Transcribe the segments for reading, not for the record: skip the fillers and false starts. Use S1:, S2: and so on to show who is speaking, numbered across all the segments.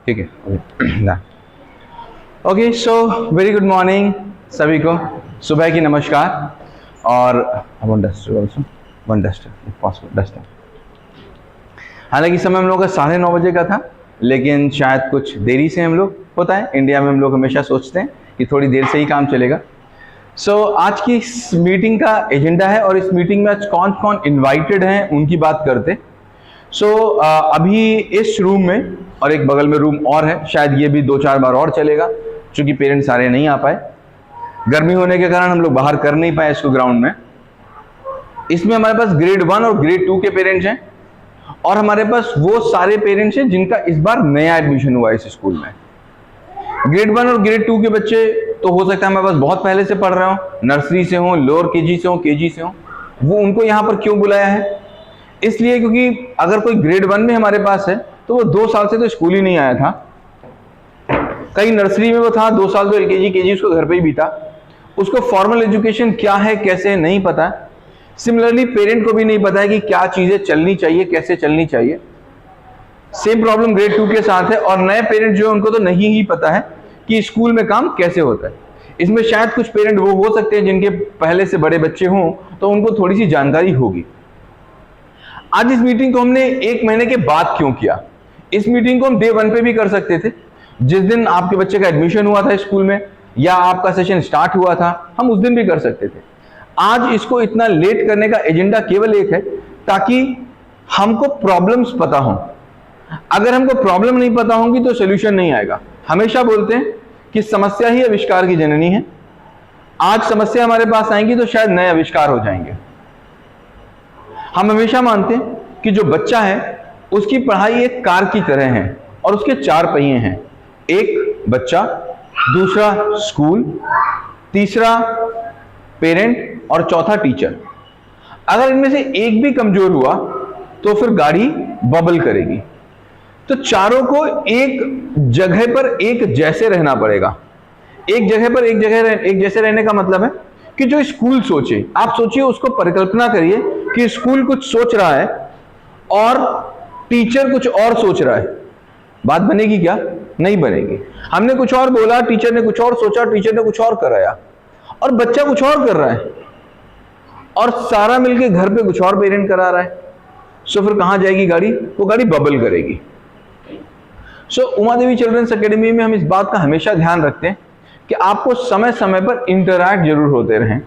S1: ठीक है। Okay, so very good morning सभी को, सुबह की नमस्कार। और वन डस्टर पॉसिबल डस्टर। हालांकि समय हम लोग का 9:30 बजे का था, लेकिन शायद कुछ देरी से हम लोग होता है। इंडिया में हम लोग हमेशा सोचते हैं कि थोड़ी देर से ही काम चलेगा। सो आज की इस मीटिंग का एजेंडा है, और इस मीटिंग में आज कौन कौन इनवाइटेड हैं उनकी बात करते। अभी इस रूम में और एक बगल में रूम और है, शायद ये भी 2-4 बार और चलेगा, क्योंकि पेरेंट्स सारे नहीं आ पाए। गर्मी होने के कारण हम लोग बाहर कर नहीं पाए इसको ग्राउंड में। इसमें हमारे पास ग्रेड 1 और ग्रेड 2 के पेरेंट्स हैं, और हमारे पास वो सारे पेरेंट्स हैं जिनका इस बार नया एडमिशन हुआ है इस स्कूल में। ग्रेड 1 और ग्रेड 2 के बच्चे तो हो सकता है हमारे पास बहुत पहले से पढ़ रहे हो, नर्सरी से हो, लोअर केजी से हो, केजी से हो। वो उनको यहाँ पर क्यों बुलाया है? इसलिए क्योंकि अगर कोई ग्रेड 1 में हमारे पास है तो वो 2 साल से तो स्कूल ही नहीं आया था। कहीं नर्सरी में वो था, 2 साल तो एलकेजी केजी उसको घर पे ही बीता। उसको फॉर्मल एजुकेशन क्या है, कैसे, नहीं पता है। सिमिलरली पेरेंट को भी नहीं पता है कि क्या चीजें चलनी चाहिए, कैसे चलनी चाहिए। सेम प्रॉब्लम ग्रेड 2 के साथ है। और नए पेरेंट जो है उनको तो नहीं ही पता है कि स्कूल में काम कैसे होता है। इसमें शायद कुछ पेरेंट वो हो सकते हैं जिनके पहले से बड़े बच्चे हों, तो उनको थोड़ी सी जानकारी होगी। आज इस मीटिंग को हमने 1 महीने के बाद क्यों किया? इस मीटिंग को हम डे 1 पे भी कर सकते थे, जिस दिन आपके बच्चे का एडमिशन हुआ था स्कूल में, या आपका सेशन स्टार्ट हुआ था, हम उस दिन भी कर सकते थे। आज इसको इतना लेट करने का एजेंडा केवल एक है, ताकि हमको प्रॉब्लम्स पता हो। अगर हमको प्रॉब्लम नहीं पता होंगी तो सोल्यूशन नहीं आएगा। हमेशा बोलते हैं कि समस्या ही आविष्कार की जननी है। आज समस्या हमारे पास आएंगी तो शायद नए आविष्कार हो जाएंगे। हम हमेशा मानते हैं कि जो बच्चा है उसकी पढ़ाई एक कार की तरह है, और उसके 4 पहिए हैं। एक बच्चा, दूसरा स्कूल, तीसरा पेरेंट, और चौथा टीचर। अगर इनमें से एक भी कमजोर हुआ तो फिर गाड़ी बबल करेगी। तो चारों को एक जगह पर एक जैसे रहना पड़ेगा। एक जगह पर एक जैसे रहने का मतलब है कि जो स्कूल सोचे, आप सोचिए, उसको परिकल्पना करिए कि स्कूल कुछ सोच रहा है और टीचर कुछ और सोच रहा है। बात बनेगी क्या? नहीं बनेगी। हमने कुछ और बोला, टीचर ने कुछ और सोचा, टीचर ने कुछ और कराया, और बच्चा कुछ और कर रहा है, और सारा मिलके घर पे कुछ और पेरेंट करा रहा है। सो फिर कहां जाएगी गाड़ी? वो गाड़ी बबल करेगी। सो उमा देवी चिल्ड्रंस एकेडमी में हम इस बात का हमेशा ध्यान रखते हैं कि आपको समय समय पर इंटरैक्ट जरूर होते रहें,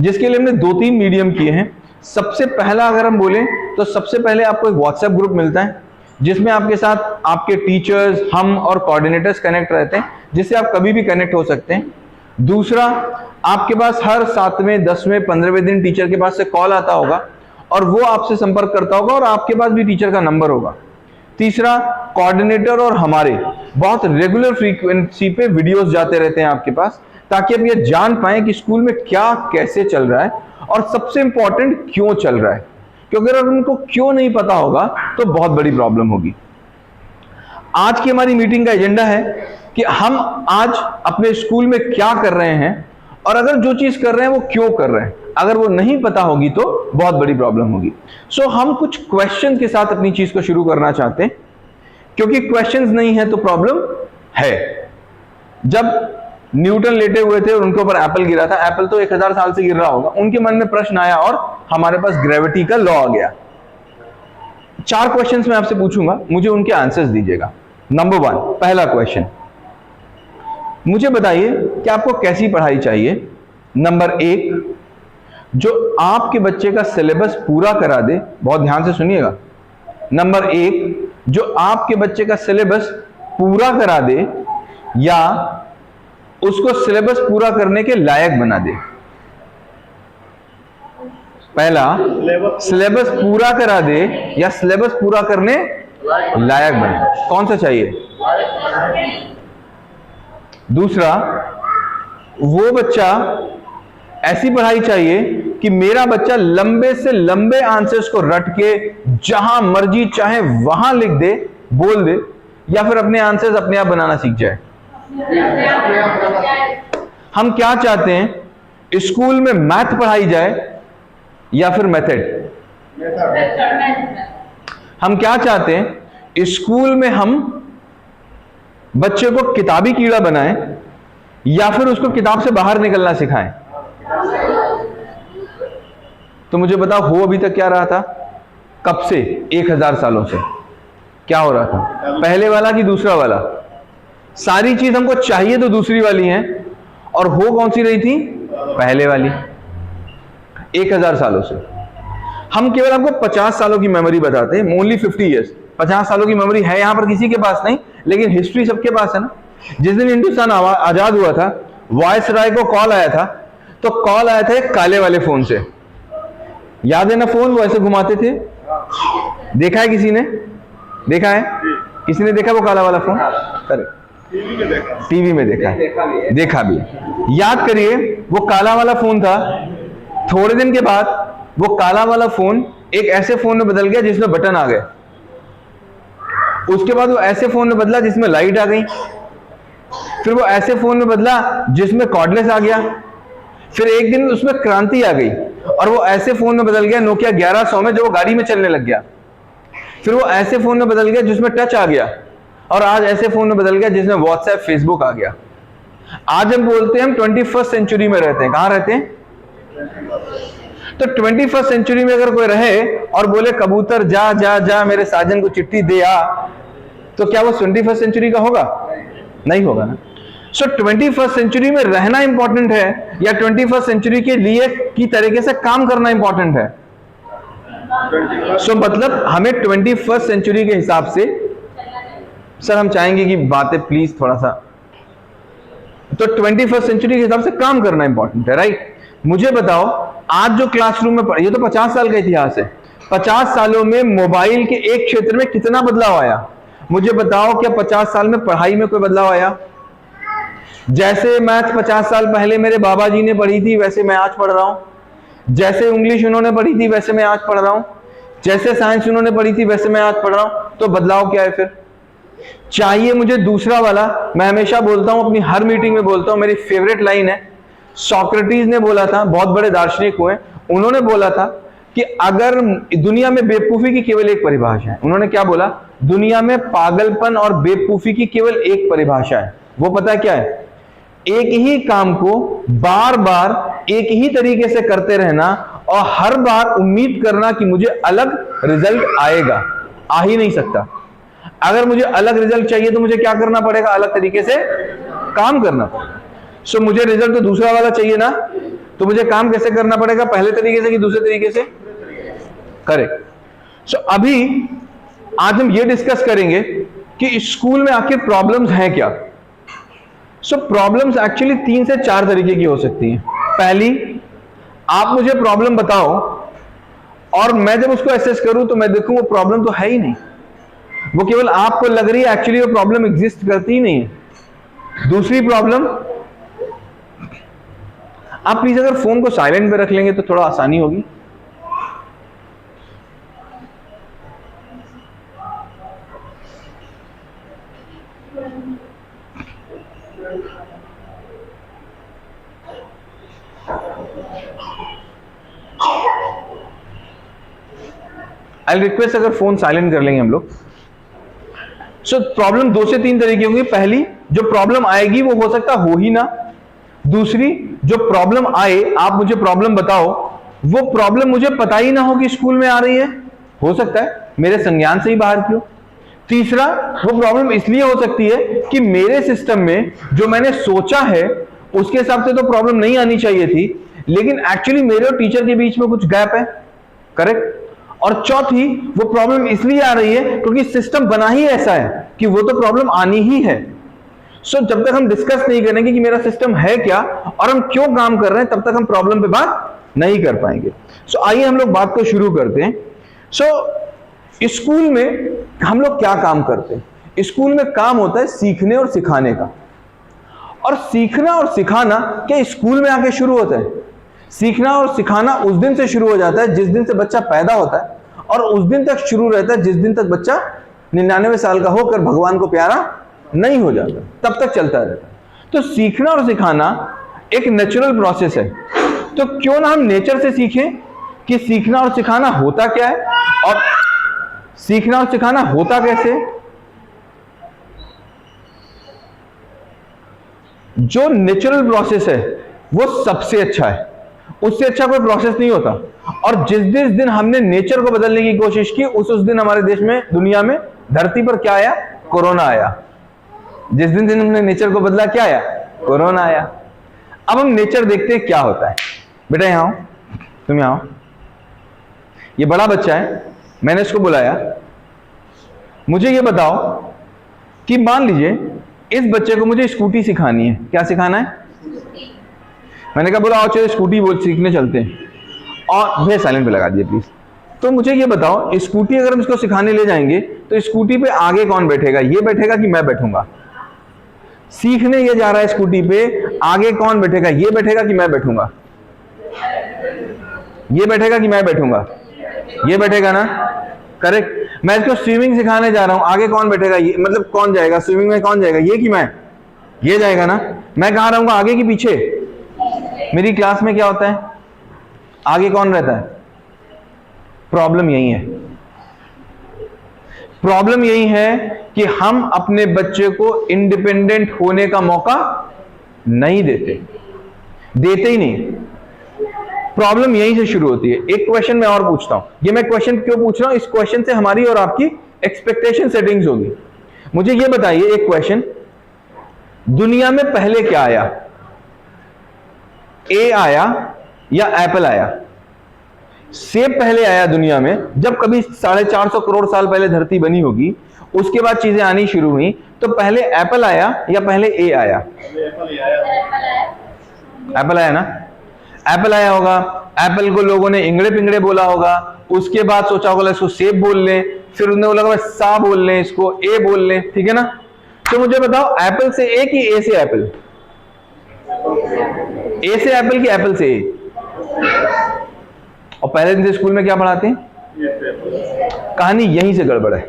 S1: जिसके लिए हमने 2-3 मीडियम किए हैं। सबसे पहला अगर हम बोलें तो सबसे पहले आपको एक व्हाट्सएप ग्रुप मिलता है, जिसमें आपके साथ आपके टीचर्स, हम और कोऑर्डिनेटर्स कनेक्ट रहते हैं, जिससे आप कभी भी कनेक्ट हो सकते हैं। दूसरा, आपके पास हर 7वें, 10वें, 15वें दिन टीचर के पास से कॉल आता होगा, और वो आपसे संपर्क करता होगा, और आपके पास भी टीचर का नंबर होगा। तीसरा, कोऑर्डिनेटर और हमारे बहुत रेगुलर फ्रीक्वेंसी पे वीडियोस जाते रहते हैं आपके पास, ताकि आप ये जान पाएं कि स्कूल में क्या कैसे चल रहा है, और सबसे इंपॉर्टेंट क्यों चल रहा है। क्योंकि अगर उनको क्यों नहीं पता होगा तो बहुत बड़ी प्रॉब्लम होगी। आज की हमारी मीटिंग का एजेंडा है कि हम आज अपने स्कूल में क्या कर रहे हैं, और अगर जो चीज कर रहे हैं वो क्यों कर रहे हैं। अगर वो नहीं पता होगी तो बहुत बड़ी प्रॉब्लम होगी। सो हम कुछ क्वेश्चन के साथ अपनी चीज को शुरू करना चाहते हैं, क्योंकि क्वेश्चंस नहीं है तो प्रॉब्लम है। जब न्यूटन लेटे हुए थे और उनके ऊपर एप्पल गिरा था, एप्पल तो 1000 साल से गिर रहा होगा, उनके मन में प्रश्न आया और हमारे पास ग्रेविटी का लॉ आ गया। 4 क्वेश्चंस मैं आपसे पूछूंगा, मुझे उनके आंसर्स दीजिएगा। नंबर 1, पहला क्वेश्चन, मुझे बताइए कि आपको कैसी पढ़ाई चाहिए। नंबर 1, जो आपके बच्चे का सिलेबस पूरा करा दे। बहुत ध्यान से सुनिएगा। नंबर 1, जो आपके बच्चे का सिलेबस पूरा करा दे, या उसको सिलेबस पूरा करने के लायक बना दे। पहला, सिलेबस पूरा करा दे या सिलेबस पूरा करने लायक बने। कौन सा चाहिए? दूसरा, वो बच्चा, ऐसी पढ़ाई चाहिए कि मेरा बच्चा लंबे से लंबे आंसर्स को रट के जहां मर्जी चाहे वहां लिख दे, बोल दे, या फिर अपने आंसर्स अपने आप बनाना सीख जाए। हम क्या चाहते हैं? स्कूल में मैथ पढ़ाई जाए या फिर मेथड? हम क्या चाहते हैं? स्कूल में हम बच्चे को किताबी कीड़ा बनाएं या फिर उसको किताब से बाहर निकलना सिखाएं? तो मुझे बताओ, हो अभी तक क्या रहा था? कब से? 1000 सालों से क्या हो रहा था? पहले वाला कि दूसरा वाला? सारी चीज हमको चाहिए तो दूसरी वाली है, और हो कौन सी रही थी? पहले वाली। 1000 सालों से हम केवल आपको 50 सालों की मेमोरी बताते हैं, ओनली 50 ईयर्स। 50 सालों की मेमोरी है यहां पर किसी के पास नहीं, लेकिन हिस्ट्री सबके पास है ना। जिस दिन हिंदुस्तान आजाद हुआ था, वायसराय को कॉल आया था, तो कॉल आया था एक काले वाले फोन से। याद है ना? फोन वो ऐसे घुमाते थे, देखा है किसी ने? देखा है? किसी ने देखा वो काला वाला फोन? टीवी में देखा, देखा भी। याद करिए, वो काला वाला फोन था। थोड़े दिन के बाद वो काला वाला फोन एक ऐसे फोन में बदल गया जिसमें बटन आ गए। उसके बाद वो ऐसे फोन में बदला जिसमें लाइट आ गई। फिर वो ऐसे फोन में बदला जिसमें कॉर्डलेस आ गया। फिर एक दिन उसमें क्रांति आ गई और वो ऐसे फोन में बदल गया नोकिया 1100 में, जो वो गाड़ी में चलने लग गया। फिर वो ऐसे फोन में बदल गया जिसमें टच आ गया, और आज ऐसे फोन में बदल गया जिसमें व्हाट्सएप फेसबुक आ गया। आज हम बोलते हैं हम 21st सेंचुरी में रहते हैं। कहां रहते हैं? तो 21st सेंचुरी में अगर कोई रहे और बोले कबूतर जा जा जा मेरे साजन को चिट्ठी दे आ, तो क्या वो 21st सेंचुरी का होगा? नहीं होगा ना। सो 21st सेंचुरी में रहना इंपॉर्टेंट है या 21st सेंचुरी के लिए की तरीके से काम करना इंपॉर्टेंट है? सो मतलब हमें 21st सेंचुरी के हिसाब से, सर हम चाहेंगे कि बातें प्लीज थोड़ा सा, तो 21st सेंचुरी के हिसाब से काम करना इंपॉर्टेंट है, राइट? मुझे बताओ, आज जो क्लासरूम में ये तो 50 साल का इतिहास है, 50 सालों में मोबाइल के एक क्षेत्र में कितना बदलाव आया? मुझे बताओ, क्या 50 साल में पढ़ाई में कोई बदलाव आया? जैसे मैथ 50 साल पहले मेरे बाबा जी ने पढ़ी थी वैसे मैं आज पढ़ रहा हूं। जैसे इंग्लिश उन्होंने पढ़ी थी वैसे मैं आज पढ़ रहा हूं। जैसे साइंस उन्होंने पढ़ी थी वैसे मैं आज पढ़ रहा हूं। तो बदलाव क्या है फिर? चाहिए मुझे दूसरा वाला। मैं हमेशा बोलता हूं, अपनी हर मीटिंग में बोलता हूं, मेरी फेवरेट लाइन है, सोक्रेटिस ने बोला था, बहुत बड़े दार्शनिक हुए, उन्होंने बोला था कि अगर दुनिया में बेवकूफी की केवल एक परिभाषा है, उन्होंने क्या बोला? दुनिया में पागलपन और बेवकूफी की केवल एक परिभाषा है, वो पता है क्या है? एक ही काम को बार बार एक ही तरीके से करते रहना और हर बार उम्मीद करना कि मुझे अलग रिजल्ट आएगा। आ ही नहीं सकता। अगर मुझे अलग रिजल्ट चाहिए तो मुझे क्या करना पड़ेगा? अलग तरीके से काम करना पड़ेगा। सो मुझे रिजल्ट तो दूसरा वाला चाहिए ना, तो मुझे काम कैसे करना पड़ेगा? पहले तरीके से कि दूसरे तरीके से? करेक्ट। सो अभी आज हम ये डिस्कस करेंगे कि स्कूल में आखिर प्रॉब्लम्स हैं क्या। सो प्रॉब्लम्स एक्चुअली 3 से 4 तरीके की हो सकती हैं। पहली, आप मुझे प्रॉब्लम बताओ और मैं जब उसको एसेस करूं तो मैं देखूं वो प्रॉब्लम तो है ही नहीं, वो केवल आपको लग रही है, एक्चुअली वो प्रॉब्लम एग्जिस्ट करती ही नहीं है। दूसरी प्रॉब्लम, आप प्लीज अगर फोन को साइलेंट पे रख लेंगे तो थोड़ा आसानी होगी। आई रिक्वेस्ट अगर फोन साइलेंट कर लेंगे हम लोग। सो प्रॉब्लम 2 से 3 तरीके होंगी। पहली, जो प्रॉब्लम आएगी वो हो सकता हो ही ना। दूसरी, जो प्रॉब्लम आए, आप मुझे प्रॉब्लम बताओ, वो प्रॉब्लम मुझे पता ही ना हो कि स्कूल में आ रही है, हो सकता है मेरे संज्ञान से ही बाहर की हो। तीसरा, वो प्रॉब्लम इसलिए हो सकती है कि मेरे सिस्टम में जो मैंने सोचा है उसके हिसाब से तो प्रॉब्लम नहीं आनी चाहिए थी, लेकिन एक्चुअली मेरे और टीचर के बीच में कुछ गैप है। करेक्ट। और चौथी, वो प्रॉब्लम इसलिए आ रही है क्योंकि सिस्टम बना ही ऐसा है कि वो तो प्रॉब्लम आनी ही है। सो जब तक हम डिस्कस नहीं करेंगे कि मेरा सिस्टम है क्या और हम क्यों काम कर रहे हैं, तब तक हम प्रॉब्लम पे बात नहीं कर पाएंगे। सो आइए हम लोग बात को शुरू करते हैं। सो स्कूल में हम लोग क्या काम करते हैं? स्कूल में काम होता है सीखने और सिखाने का। और सीखना और सिखाना क्या स्कूल में आके शुरू होता है? सीखना और सिखाना उस दिन से शुरू हो जाता है जिस दिन से बच्चा पैदा होता है, और उस दिन तक शुरू रहता है जिस दिन तक बच्चा 99 साल का होकर भगवान को प्यारा नहीं हो जाता, तब तक चलता रहता है। तो सीखना और सिखाना एक नेचुरल प्रोसेस है। तो क्यों ना हम नेचर से सीखें कि सीखना और सिखाना होता क्या है और सीखना और सिखाना होता कैसे। जो नेचुरल प्रोसेस है वो सबसे अच्छा है, उससे अच्छा कोई प्रोसेस नहीं होता। और जिस दिन हमने नेचर को बदलने की कोशिश की, उस दिन हमारे देश में, दुनिया में, धरती पर क्या आया? कोरोना आया। जिस दिन हमने नेचर को बदला, क्या आया? कोरोना आया। अब हम नेचर देखते हैं क्या होता है। बेटा यहां आओ, तुम यहां आओ। ये बड़ा बच्चा है, मैंने इसको बुलाया। मुझे ये बताओ कि मान लीजिए इस बच्चे को मुझे स्कूटी सिखानी है। क्या सिखाना है? मैंने कहा बोला आओ चलो स्कूटी बोल सीखने चलते हैं। और भैया साइलेंट पे लगा दिए प्लीज। तो मुझे ये बताओ, स्कूटी अगर हम इसको सिखाने ले जाएंगे तो स्कूटी पे आगे कौन बैठेगा? ये बैठेगा कि मैं बैठूंगा? सीखने ये जा रहा है स्कूटी पे, आगे कौन बैठेगा? ये बैठेगा कि मैं बैठूंगा? ये बैठेगा कि मैं बैठूंगा? ये बैठेगा ना, करेक्ट। मैं इसको स्विमिंग सिखाने जा रहा हूं, आगे कौन बैठेगा? ये, मतलब कौन जाएगा स्विमिंग में? कौन जाएगा? ये कि मैं? ये जाएगा ना। मैं कहां रहूंगा, आगे कि पीछे? मेरी क्लास में क्या होता है, आगे कौन रहता है? प्रॉब्लम यही है, प्रॉब्लम यही है कि हम अपने बच्चे को इंडिपेंडेंट होने का मौका नहीं देते, देते ही नहीं। प्रॉब्लम यहीं से शुरू होती है। एक क्वेश्चन मैं और पूछता हूं। ये मैं क्वेश्चन क्यों पूछ रहा हूं? इस क्वेश्चन से हमारी और आपकी एक्सपेक्टेशन सेटिंग्स होगी। मुझे ये बताइए, एक क्वेश्चन, दुनिया में पहले क्या आया? ए आया या एप्पल आया? सेब पहले आया दुनिया में, जब कभी 450 करोड़ साल पहले धरती बनी होगी, उसके बाद चीजें आनी शुरू हुई, तो पहले एप्पल आया या पहले ए आया? एप्पल आया ना। एप्पल आया होगा, एप्पल को लोगों ने इंगड़े पिंगड़े बोला होगा, उसके बाद सोचा होगा इसको सेब बोल ले, फिर उन्होंने बोला सा बोल ले, इसको ए बोल ले, ठीक है ना। तो मुझे बताओ, एप्पल से ए कि ए से एप्पल? ए से एप्पल कि एप्पल से ए? और पहले दिन से स्कूल में क्या पढ़ाते हैं? कहानी यहीं से गड़बड़ है,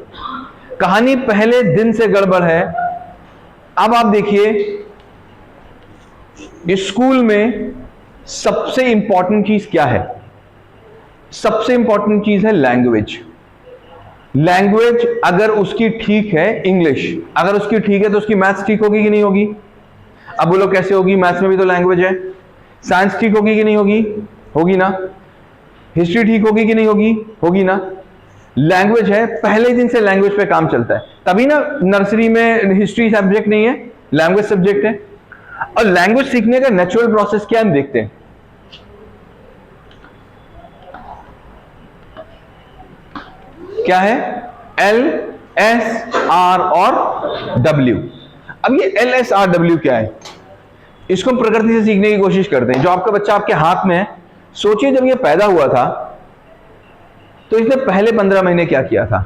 S1: कहानी पहले दिन से गड़बड़ है। अब आप देखिए, स्कूल में सबसे इंपॉर्टेंट चीज क्या है? सबसे इंपॉर्टेंट चीज है लैंग्वेज। लैंग्वेज अगर उसकी ठीक है, इंग्लिश अगर उसकी ठीक है, तो उसकी मैथ्स ठीक होगी कि नहीं होगी? अब बोलो कैसे होगी? मैथ्स में भी तो लैंग्वेज है। साइंस ठीक होगी कि नहीं होगी? होगी ना। हिस्ट्री ठीक होगी कि नहीं होगी? होगी ना। लैंग्वेज है, पहले दिन से लैंग्वेज पे काम चलता है, तभी ना नर्सरी में हिस्ट्री सब्जेक्ट नहीं है, लैंग्वेज सब्जेक्ट है। और लैंग्वेज सीखने का नेचुरल प्रोसेस क्या हम देखते हैं। क्या है? एल, एस, आर और डब्ल्यू। अब ये एल, एस, आर, डब्ल्यू क्या है? इसको हम प्रकृति से सीखने की कोशिश करते हैं। जो आपका बच्चा आपके हाथ में है, सोचिए जब ये पैदा हुआ था तो इसने पहले 15 महीने क्या किया था?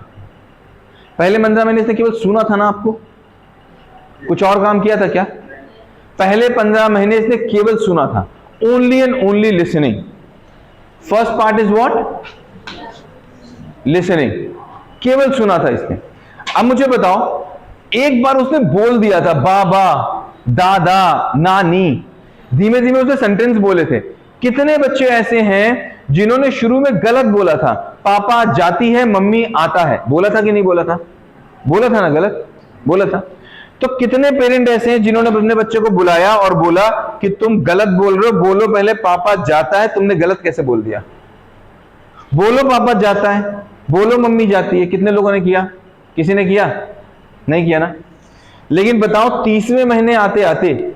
S1: पहले 15 महीने इसने केवल सुना था ना आपको? कुछ और काम किया था क्या? पहले 15 महीने इसने केवल सुना था, only and only listening. First part is what? Listening, केवल सुना था इसने। अब मुझे बताओ, एक बार उसने बोल दिया था बाबा, दादा, नानी, धीमे धीमे उसने सेंटेंस बोले थे। कितने बच्चे ऐसे हैं जिन्होंने शुरू में गलत बोला था? पापा जाती है, मम्मी आता है, बोला था कि नहीं बोला था? बोला था ना, गलत बोला था। तो कितने पेरेंट ऐसे हैं जिन्होंने अपने बच्चे को बुलाया और बोला कि तुम गलत बोल रहे हो, बोलो पहले पापा जाता है, तुमने गलत कैसे बोल दिया? बोलो पापा जाता है, बोलो मम्मी जाती है। कितने लोगों ने किया? किसी ने किया? नहीं किया ना। लेकिन बताओ, 30वें महीने आते आते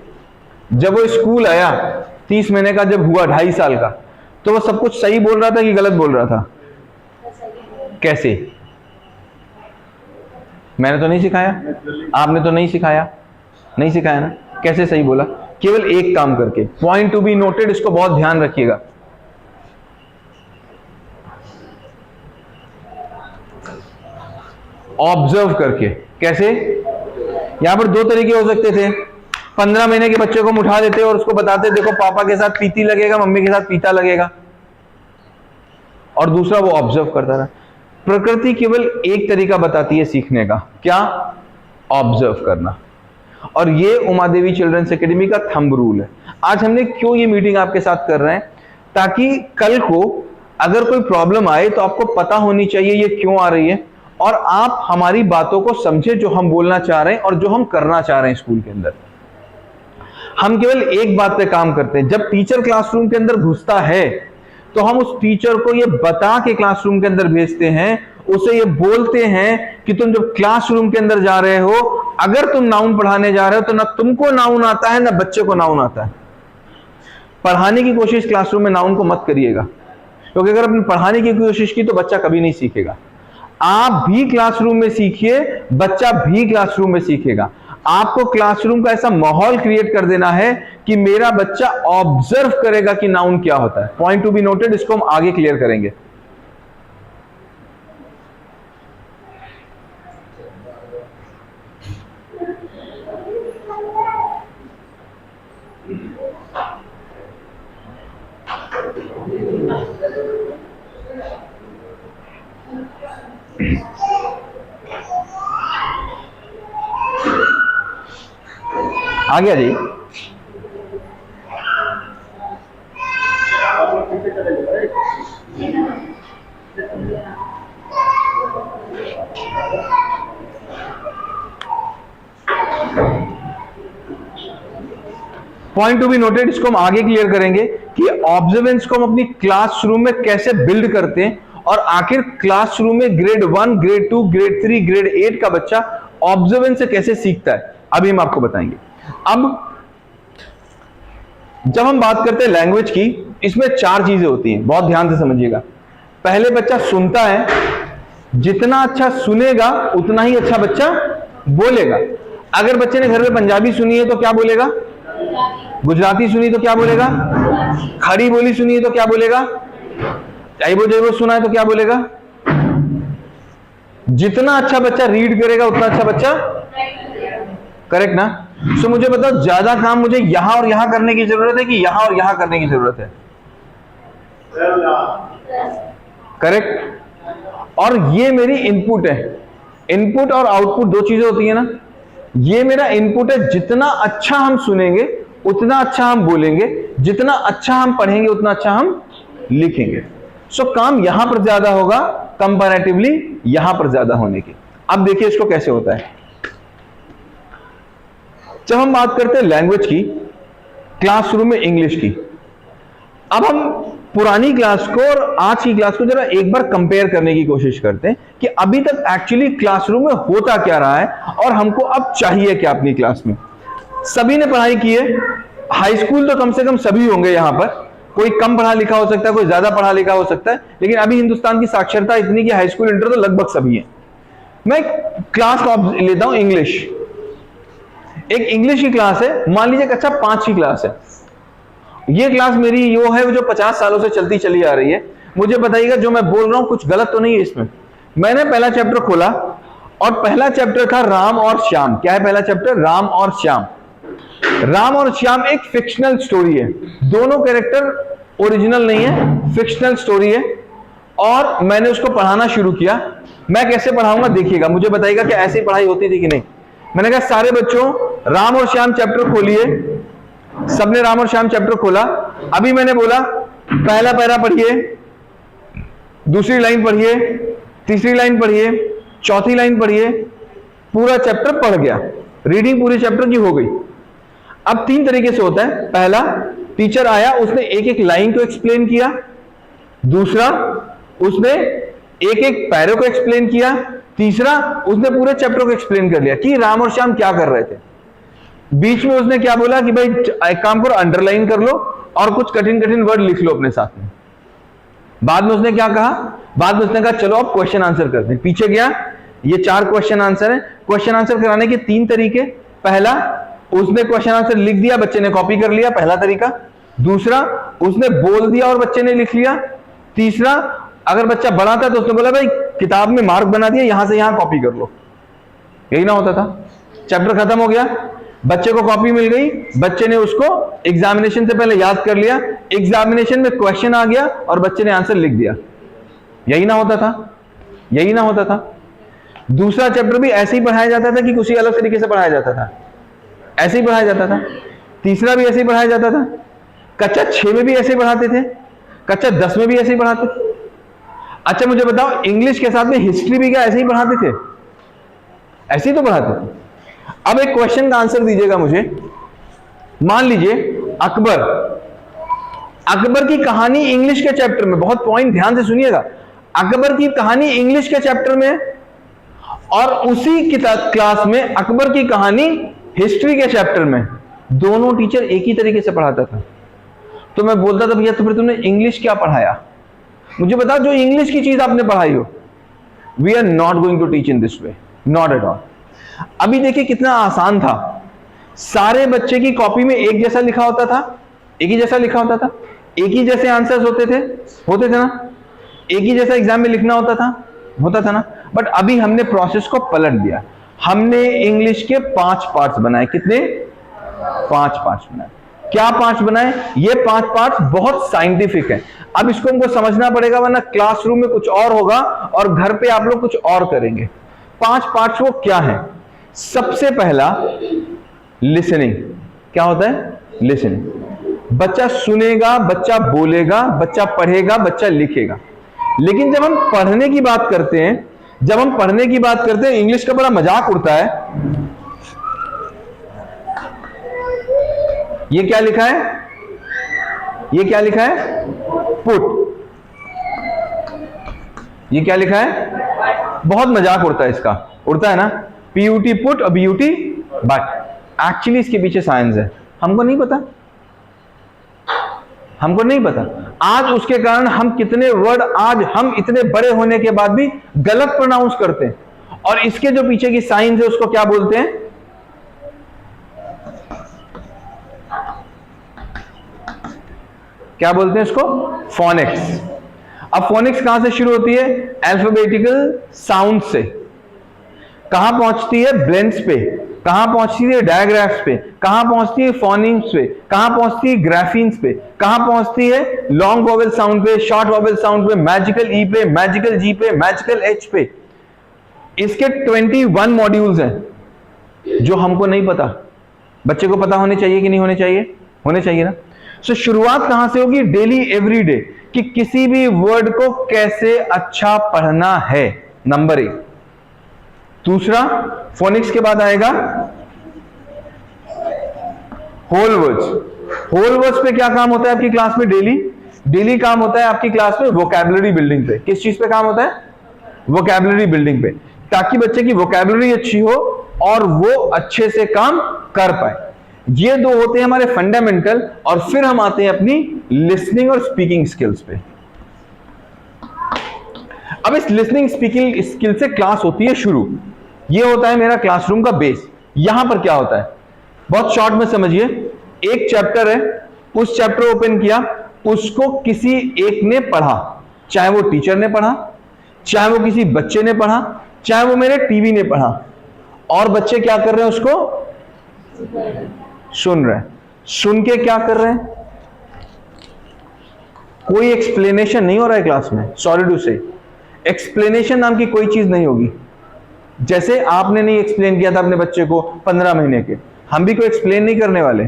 S1: जब वो स्कूल आया, 30 महीने का जब हुआ, 2.5 साल का, तो वो सब कुछ सही बोल रहा था कि गलत बोल रहा था? कैसे? मैंने तो नहीं सिखाया, आपने तो नहीं सिखाया, नहीं सिखाया ना। कैसे सही बोला? केवल एक काम करके। पॉइंट टू बी नोटेड, इसको बहुत ध्यान रखिएगा। ऑब्जर्व करके। कैसे? यहां पर 2 तरीके हो सकते थे। 15 महीने के बच्चे को हम उठा देते और उसको बताते देखो पापा के साथ पीती लगेगा, मम्मी के साथ पीता लगेगा, और दूसरा वो ऑब्जर्व करता रहा। प्रकृति केवल एक तरीका बताती है सीखने का, क्या? ऑब्जर्व करना। और ये उमा देवी चिल्ड्रंस एकेडमी का थंब रूल है। आज हमने क्यों ये मीटिंग आपके साथ कर रहे हैं? ताकि कल को अगर कोई प्रॉब्लम आए तो आपको पता होनी चाहिए ये क्यों आ रही है, और आप हमारी बातों को समझे, जो हम बोलना चाह रहे हैं और जो हम करना चाह रहे हैं स्कूल के अंदर। हम केवल एक बात पे काम करते हैं, जब टीचर क्लासरूम के अंदर घुसता है तो हम उस टीचर को ये बता के क्लासरूम के अंदर भेजते हैं, उसे ये बोलते हैं कि तुम जब क्लासरूम के अंदर जा रहे हो, अगर तुम नाउन पढ़ाने जा रहे हो तो ना तुमको नाउन आता है ना बच्चे को नाउन आता है। पढ़ाने की कोशिश क्लासरूम में नाउन को मत करिएगा, क्योंकि अगर आपने पढ़ाने की कोशिश की तो बच्चा कभी नहीं सीखेगा। आप भी क्लासरूम में सीखिए, बच्चा भी क्लासरूम में सीखेगा। आपको क्लासरूम का ऐसा माहौल क्रिएट कर देना है कि मेरा बच्चा ऑब्जर्व करेगा कि नाउन क्या होता है। पॉइंट टू बी नोटेड, इसको हम आगे क्लियर करेंगे। आगे आ जाइए। पॉइंट टू बी नोटेड, इसको हम आगे क्लियर करेंगे कि ऑब्जर्वेंस को हम अपनी क्लासरूम में कैसे बिल्ड करते हैं और आखिर क्लासरूम में ग्रेड 1, ग्रेड 2, ग्रेड 3, ग्रेड 8 का बच्चा ऑब्जर्वेंस से कैसे सीखता है, अभी हम आपको बताएंगे। अब जब हम बात करते हैं लैंग्वेज की, इसमें 4 चीजें होती हैं, बहुत ध्यान से समझिएगा। पहले बच्चा सुनता है, जितना अच्छा सुनेगा उतना ही अच्छा बच्चा बोलेगा। अगर बच्चे ने घर में पंजाबी सुनी है तो क्या बोलेगा? गुजराती सुनी तो क्या बोलेगा? खड़ी बोली सुनी है तो क्या बोलेगा? चाइबो जैबो सुना है तो क्या बोलेगा? जितना अच्छा बच्चा रीड करेगा उतना अच्छा बच्चा, करेक्ट ना? सो मुझे बताओ, ज्यादा काम मुझे यहां और यहां करने की जरूरत है कि यहां और यहां करने की जरूरत है? करेक्ट। और ये मेरी इनपुट है। इनपुट और आउटपुट 2 चीजें होती है ना। ये मेरा इनपुट है, जितना अच्छा हम सुनेंगे उतना अच्छा हम बोलेंगे, जितना अच्छा हम पढ़ेंगे उतना अच्छा हम लिखेंगे। सो काम यहां पर ज्यादा होगा कंपैरेटिवली यहां पर ज्यादा होने की। अब देखिए इसको कैसे होता है। जब हम बात करते हैं लैंग्वेज की, क्लासरूम में इंग्लिश की, अब हम पुरानी क्लास को और आज की क्लास को जरा एक बार कंपेयर करने की कोशिश करते हैं कि अभी तक एक्चुअली क्लासरूम में होता क्या रहा है और हमको अब चाहिए क्या अपनी क्लास में। सभी ने पढ़ाई की है, हाई स्कूल तो कम से कम सभी होंगे यहाँ पर, कोई कम पढ़ा लिखा हो सकता है, कोई ज्यादा पढ़ा लिखा हो सकता है, लेकिन अभी हिंदुस्तान की साक्षरता इतनी कि हाई स्कूल इंटर तो लगभग सभी है। मैं क्लास लेता हूं इंग्लिश, एक इंग्लिश की क्लास है, मान लीजिए कक्षा 5 की क्लास है। ये क्लास मेरी यो है जो 50 सालों से चलती चली आ रही है। मुझे बताइएगा जो मैं बोल रहा हूं कुछ गलत तो नहीं है इसमें। मैंने पहला चैप्टर खोला और पहला चैप्टर था राम और श्याम। क्या है पहला चैप्टर? राम और श्याम। राम और श्याम एक फिक्शनल स्टोरी है, दोनों कैरेक्टर ओरिजिनल नहीं है, फिक्शनल स्टोरी है। और मैंने उसको पढ़ाना शुरू किया। मैं कैसे पढ़ाऊंगा देखिएगा, मुझे बताइएगा कि ऐसी पढ़ाई होती थी कि नहीं। मैंने कहा सारे बच्चों राम और श्याम चैप्टर खोलिए। सबने राम और श्याम चैप्टर खोला। अभी मैंने बोला पहला पैरा पढ़िए, दूसरी लाइन पढ़िए, तीसरी लाइन पढ़िए, चौथी लाइन पढ़िए। पूरा चैप्टर पढ़ गया, रीडिंग पूरी चैप्टर की हो गई। अब 3 तरीके से होता है। पहला, टीचर आया, उसने एक एक लाइन को एक्सप्लेन किया। दूसरा, उसने एक एक पैरे को एक्सप्लेन किया। तीसरा, उसने पूरे चैप्टर को एक्सप्लेन कर लिया कि राम और श्याम क्या कर रहे थे। बीच में उसने क्या बोला कि भाई एक काम करो, अंडरलाइन कर लो और कुछ कठिन कठिन वर्ड लिख लो अपने साथ में। बाद में उसने क्या कहा? बाद में उसने कहा चलो अब क्वेश्चन आंसर करते हैं। पीछे गया, ये 4 क्वेश्चन आंसर है। क्वेश्चन आंसर कराने के 3 तरीके। पहला, उसने क्वेश्चन आंसर लिख दिया, बच्चे ने कॉपी कर लिया, पहला तरीका। दूसरा, उसने बोल दिया और बच्चे ने लिख लिया। तीसरा, अगर बच्चा बड़ा था तो उसने बोला भाई किताब में मार्क बना दिया, यहां से यहां कॉपी कर लो। यही ना होता था। चैप्टर खत्म हो गया, बच्चे को कॉपी मिल गई, बच्चे ने उसको एग्जामिनेशन से पहले याद कर लिया, एग्जामिनेशन में क्वेश्चन आ गया और बच्चे ने आंसर लिख दिया। यही ना होता था, यही ना होता था। दूसरा चैप्टर भी ऐसे ही पढ़ाया जाता था कि किसी अलग तरीके से पढ़ाया जाता था? ऐसे ही पढ़ाया जाता था। तीसरा भी ऐसे ही पढ़ाया जाता था। कक्षा 6 में भी ऐसे ही पढ़ाते थे, कक्षा 10 में भी ऐसे ही पढ़ाते थे। अच्छा मुझे बताओ, इंग्लिश के साथ में हिस्ट्री भी क्या ऐसे ही पढ़ाते थे? ऐसे ही तो पढ़ाते थे। अब एक क्वेश्चन का आंसर दीजिएगा मुझे। मान लीजिए अकबर, अकबर की कहानी इंग्लिश के चैप्टर में, बहुत पॉइंट ध्यान से सुनिएगा, अकबर की कहानी इंग्लिश के चैप्टर में और उसी किताब क्लास में अकबर की कहानी हिस्ट्री के चैप्टर में, दोनों टीचर एक ही तरीके से पढ़ाता था। तो मैं बोलता था भैया तो फिर तुमने इंग्लिश क्या पढ़ाया, मुझे बताओ जो इंग्लिश की चीज आपने पढ़ाई हो। We are not going to teach in this way, not at all. अभी देखिए कितना आसान था, सारे बच्चे की कॉपी में एक जैसा लिखा होता था, एक ही जैसा लिखा होता था, एक ही जैसे आंसर्स होते थे ना, एक ही जैसा एग्जाम में लिखना होता था ना। बट अभी हमने प्रोसेस को पलट दिया, हमने इंग्लिश के 5 पार्ट्स बनाए। कितने? 5 पार्ट्स बनाए। क्या 5 बनाए? ये 5 पार्ट्स बहुत साइंटिफिक है। अब इसको हमको समझना पड़ेगा, वरना क्लासरूम में कुछ और होगा और घर पे आप लोग कुछ और करेंगे। 5 पार्ट्स वो क्या है? सबसे पहला लिसनिंग। क्या होता है? लिसनिंग। बच्चा सुनेगा, बच्चा बोलेगा, बच्चा पढ़ेगा, बच्चा लिखेगा। लेकिन जब हम पढ़ने की बात करते हैं, इंग्लिश का बड़ा मजाक उड़ता है। ये क्या लिखा है? ये क्या लिखा है? पुट। ये क्या लिखा है? बहुत मजाक उड़ता है इसका, उड़ता है ना, पीयूटी पुट और बीयूटी बट। एक्चुअली इसके पीछे साइंस है, हमको नहीं पता, हमको नहीं पता। आज उसके कारण हम कितने वर्ड, आज हम इतने बड़े होने के बाद भी गलत प्रोनाउंस करते हैं। और इसके जो पीछे की साइंस है उसको क्या बोलते हैं? क्या बोलते हैं इसको? फोनिक्स। अब फोनिक्स कहां से शुरू होती है? अल्फाबेटिकल साउंड से। कहां पहुंचती है? ब्लेंड्स पे। कहां पहुंचती है? डायग्राफ्स पे। कहां पहुंचती है? फोनीम्स पे। कहां पहुंचती है? ग्राफीन्स पे। कहां पहुंचती है? लॉन्ग वॉवेल साउंड पे, शॉर्ट वॉवेल साउंड पे, मैजिकल ई पे, मैजिकल जी पे, मैजिकल एच पे। इसके 21 मॉड्यूल्स हैं जो हमको नहीं पता। बच्चे को पता होने चाहिए कि नहीं होने चाहिए? होने चाहिए ना। सो शुरुआत कहां से होगी? डेली, एवरीडे, कि किसी भी वर्ड को कैसे अच्छा पढ़ना है, नंबर 1। दूसरा, फोनिक्स के बाद आएगा होल वर्ड्स। होल वर्ड्स पे क्या काम होता है आपकी क्लास में? डेली काम होता है आपकी क्लास में वोकैबुलरी बिल्डिंग पे। किस चीज पे काम होता है? वोकैबुलरी बिल्डिंग पे, ताकि बच्चे की वोकैबुलरी अच्छी हो और वो अच्छे से काम कर पाए। ये 2 होते हैं हमारे फंडामेंटल। और फिर हम आते हैं अपनी लिसनिंग और स्पीकिंग स्किल्स पे। अब इस लिसनिंग स्पीकिंग स्किल से क्लास होती है शुरू। ये होता है मेरा क्लासरूम का बेस। यहां पर क्या होता है, बहुत शॉर्ट में समझिए। एक चैप्टर है, उस चैप्टर ओपन किया, उसको किसी एक ने पढ़ा, चाहे वो टीचर ने पढ़ा, चाहे वो किसी बच्चे ने पढ़ा, चाहे वो मेरे टीवी ने पढ़ा, और बच्चे क्या कर रहे हैं? उसको सुन रहे हैं। सुन के क्या कर रहे हैं? कोई एक्सप्लेनेशन नहीं हो रहा है क्लास में। सॉरी टू से, एक्सप्लेनेशन नाम की कोई चीज नहीं होगी। जैसे आपने नहीं एक्सप्लेन किया था अपने बच्चे को 15 महीने के, हम भी कोई एक्सप्लेन नहीं करने वाले।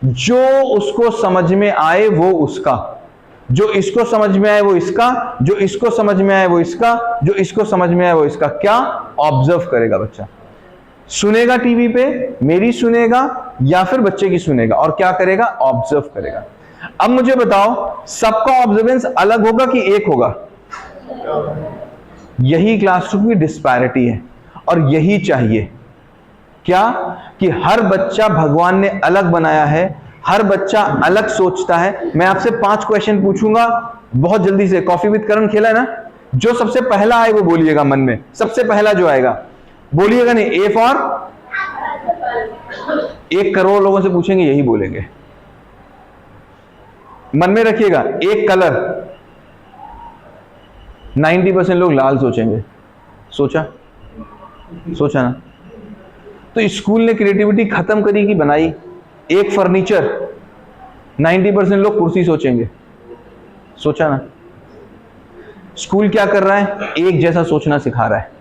S1: जो उसको समझ में आए वो उसका, जो इसको समझ में आए वो इसका, जो इसको समझ में आए वो इसका, जो इसको समझ में आए वो इसका। क्या ऑब्जर्व करेगा बच्चा? सुनेगा टीवी पे, मेरी सुनेगा या फिर बच्चे की सुनेगा, और क्या करेगा? ऑब्जर्व करेगा। अब मुझे बताओ, सबका ऑब्जर्वेंस अलग होगा कि एक होगा? यही क्लासरूम की डिस्पैरिटी है, और यही चाहिए। क्या? कि हर बच्चा भगवान ने अलग बनाया है, हर बच्चा अलग सोचता है। मैं आपसे 5 क्वेश्चन पूछूंगा बहुत जल्दी से। कॉफी विद करण खेला है ना? जो सबसे पहला आए वो बोलिएगा मन में, सबसे पहला जो आएगा बोलिएगा नहीं। ए फॉर 1 करोड़ लोगों से पूछेंगे, यही बोलेंगे। मन में रखिएगा, एक कलर, 90% लोग लाल सोचेंगे। सोचा ना? तो स्कूल ने क्रिएटिविटी खत्म करी कि बनाई? एक फर्नीचर, 90% लोग कुर्सी सोचेंगे। सोचा ना? स्कूल क्या कर रहा है? एक जैसा सोचना सिखा रहा है।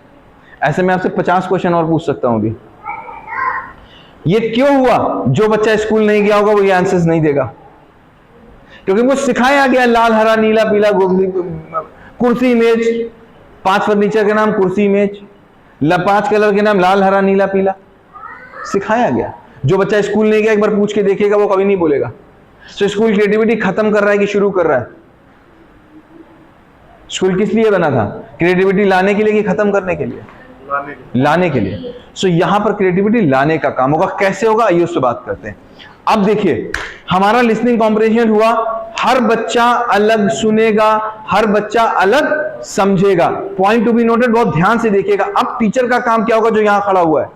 S1: ऐसे में आपसे 50 क्वेश्चन और पूछ सकता हूं अभी। ये क्यों हुआ? जो बच्चा स्कूल नहीं गया होगा वो ये आंसर्स नहीं देगा, क्योंकि वो सिखाया गया लाल, हरा, नीला, पीला, कुर्सी, मेज। 5 फर्नीचर के नाम कुर्सी, मेज। 5 कलर के नाम लाल, हरा, नीला, पीला, सिखाया गया। जो बच्चा स्कूल नहीं गया एक बार पूछ के देखेगा वो कभी नहीं बोलेगा। तो स्कूल क्रिएटिविटी खत्म कर रहा है कि शुरू कर रहा है? स्कूल किस लिए बना था? क्रिएटिविटी लाने के लिए कि खत्म करने के लिए? लाने के लिए। सो यहां पर क्रिएटिविटी लाने का काम होगा। कैसे होगा आइए उससे बात करते हैं। अब देखिए हमारा लिसनिंग कॉम्प्रिहेंशन हुआ, हर बच्चा अलग सुनेगा, हर बच्चा अलग समझेगा। पॉइंट टू बी नोटेड, बहुत ध्यान से देखिएगा। अब टीचर का काम क्या होगा जो यहां खड़ा हुआ है?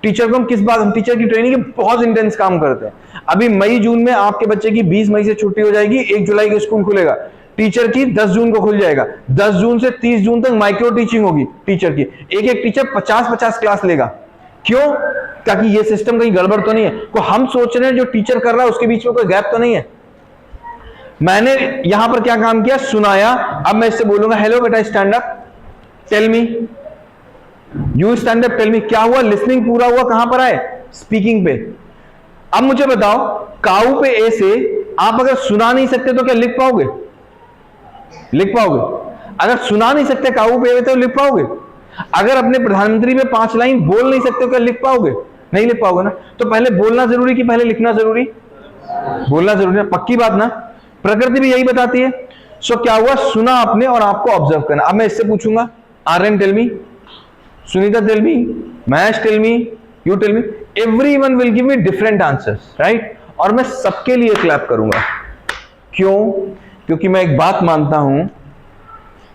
S1: टीचर को हम किस बात, हम टीचर की ट्रेनिंग के बहुत इंटेंस काम करते हैं। अभी मई जून में आपके बच्चे की 20 मई से छुट्टी हो जाएगी, 1 जुलाई को स्कूल खुलेगा। टीचर की 10 जून को खुल जाएगा। 10 जून से 30 जून तक माइक्रो टीचिंग होगी टीचर की। एक टीचर 50-50 क्लास लेगा। क्यों? ताकि ये सिस्टम कहीं गड़बड़ तो नहीं है। को हम सोच रहे हैं जो टीचर कर रहा है उसके बीच में कोई गैप तो नहीं है। मैंने यहां पर क्या काम किया? सुनाया। अब मैं इससे बोलूंगा हेलो बेटा stand up, tell me, you stand up, tell me. क्या हुआ? लिसनिंग पूरा हुआ। कहां पर आए? स्पीकिंग पे। अब मुझे बताओ, काऊ पे ए से आप अगर सुना नहीं सकते तो क्या लिख पाओगे? लिख पाओगे? अगर सुना नहीं सकते काऊ पे तो लिख पाओगे? अगर अपने प्रधानमंत्री पे 5 लाइन बोल नहीं सकते तो क्या लिख पाओगे? नहीं लिख पाओगे ना। तो पहले बोलना जरूरी कि पहले लिखना जरूरी? बोलना जरूरी है। पक्की बात ना? प्रकृति भी यही बताती है। सो क्या हुआ? सुना आपने और आपको ऑब्जर्व करना। अब मैं इससे पूछूंगा Aryan tell me, Sunita tell me, Mahesh tell me, you tell me. Everyone will give me different answers, right? और मैं सबके लिए क्लैप करूंगा। क्यों? क्योंकि मैं एक बात मानता हूं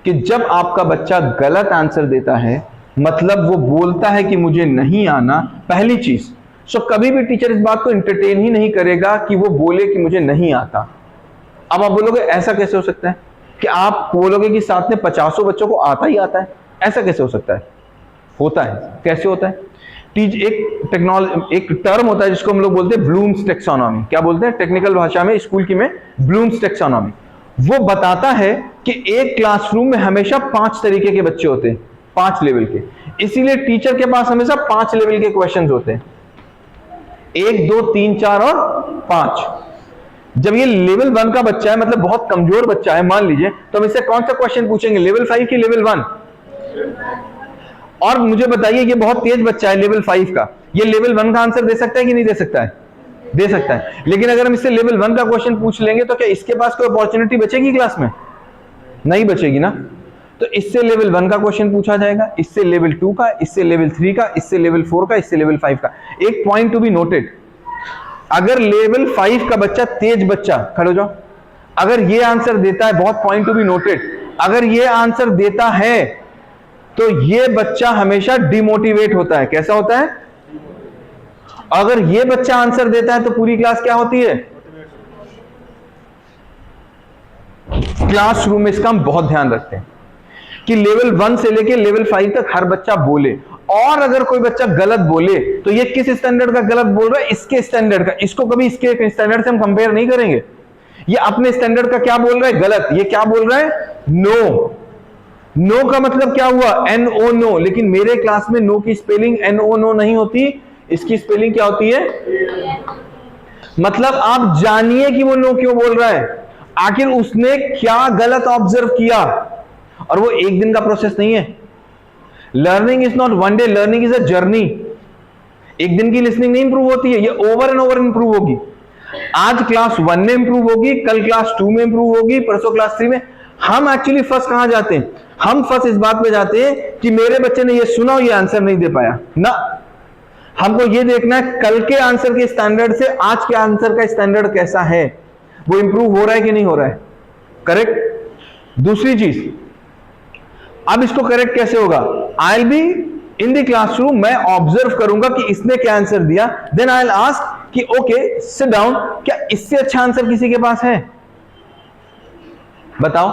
S1: कि जब आपका बच्चा गलत आंसर देता है मतलब वो बोलता है कि मुझे नहीं आना, पहली चीज। सो कभी भी टीचर इस बात को एंटरटेन ही नहीं करेगा कि वो बोले कि मुझे नहीं आता। अब आप बोलोगे ऐसा कैसे हो सकता है कि आप बोलोगे कि साथ में 50 बच्चों को आता ही आता है? ऐसा कैसे हो सकता है? होता है। कैसे होता है? एक टर्म होता है जिसको हम लोग बोलते हैं ब्लूम्स टेक्सोनॉमी। क्या बोलते हैं टेक्निकल भाषा में, स्कूल की में? Blooms taxonomy. वो बताता है कि एक क्लासरूम में हमेशा 5 तरीके के बच्चे होते हैं, 5 लेवल के। इसीलिए टीचर के पास हमेशा 5 लेवल के क्वेश्चंस होते हैं, 1, 2, 3, 4 और 5। जब ये लेवल 1 का बच्चा है, मतलब बहुत कमजोर बच्चा है मान लीजिए, तो हम इससे कौन सा क्वेश्चन पूछेंगे? लेवल 5 की लेवल 1? और मुझे बताइए ये बहुत तेज बच्चा है लेवल 5 का, ये लेवल 1 का आंसर दे सकता है कि नहीं दे सकता है? दे सकता है। लेकिन अगर हम इससे लेवल 1 का क्वेश्चन पूछ लेंगे तो क्या इसके पास कोई अपॉर्चुनिटी बचेगी क्लास में? नहीं बचेगी ना। तो इससे लेवल 1 का क्वेश्चन पूछा जाएगा, इससे लेवल 2 का, इससे लेवल 3 का, इससे लेवल 4 का, इससे लेवल 5 का। एक पॉइंट टू बी नोटेड, अगर लेवल 5 का बच्चा, तेज बच्चा, खड़े हो जाओ, अगर ये आंसर देता है, बहुत पॉइंट टू बी नोटेड, अगर ये आंसर देता है तो ये बच्चा हमेशा डिमोटिवेट होता है। कैसा होता है? अगर ये बच्चा आंसर देता है तो पूरी क्लास क्या होती है? क्लासरूम में इसका हम बहुत ध्यान रखते हैं कि लेवल 1 से लेके लेवल 5 तक हर बच्चा बोले। और अगर कोई बच्चा गलत बोले तो ये किस स्टैंडर्ड का गलत बोल रहा है? इसके स्टैंडर्ड का। इसको कभी इसके स्टैंडर्ड से हम कंपेयर नहीं करेंगे। ये अपने स्टैंडर्ड का क्या बोल रहा है? गलत। ये क्या बोल रहा है? नो। नो का मतलब क्या हुआ? NO, no. लेकिन मेरे क्लास में नो की स्पेलिंग NO, नो नहीं होती, इसकी स्पेलिंग क्या होती है? मतलब आप जानिए कि वो नो क्यों बोल रहा है, आखिर उसने क्या गलत ऑब्जर्व किया। और वो एक दिन का प्रोसेस नहीं है। Learning is not one day, learning is a journey. एक दिन की लिसनिंग नहीं इंप्रूव होती है, ये ओवर एंड ओवर इंप्रूव होगी। आज क्लास 1 में इंप्रूव होगी, कल क्लास 2 में इंप्रूव होगी, परसों क्लास 3 में। हम एक्चुअली फर्स्ट कहां जाते हैं? हम फर्स्ट इस बात पे जाते हैं कि मेरे बच्चे ने ये सुना और ये आंसर नहीं दे पाया ना। हमको ये देखना है कल के आंसर के स्टैंडर्ड से आज के आंसर का स्टैंडर्ड कैसा है, वो इंप्रूव हो रहा है कि नहीं हो रहा है। करेक्ट। दूसरी चीज, अब इसको करेक्ट कैसे होगा? I will be in the classroom, मैं ऑब्जर्व करूंगा कि इसने क्या आंसर दिया। देन आई विल आस्क कि ओके सिट डाउन, क्या इससे अच्छा आंसर किसी के पास है? बताओ,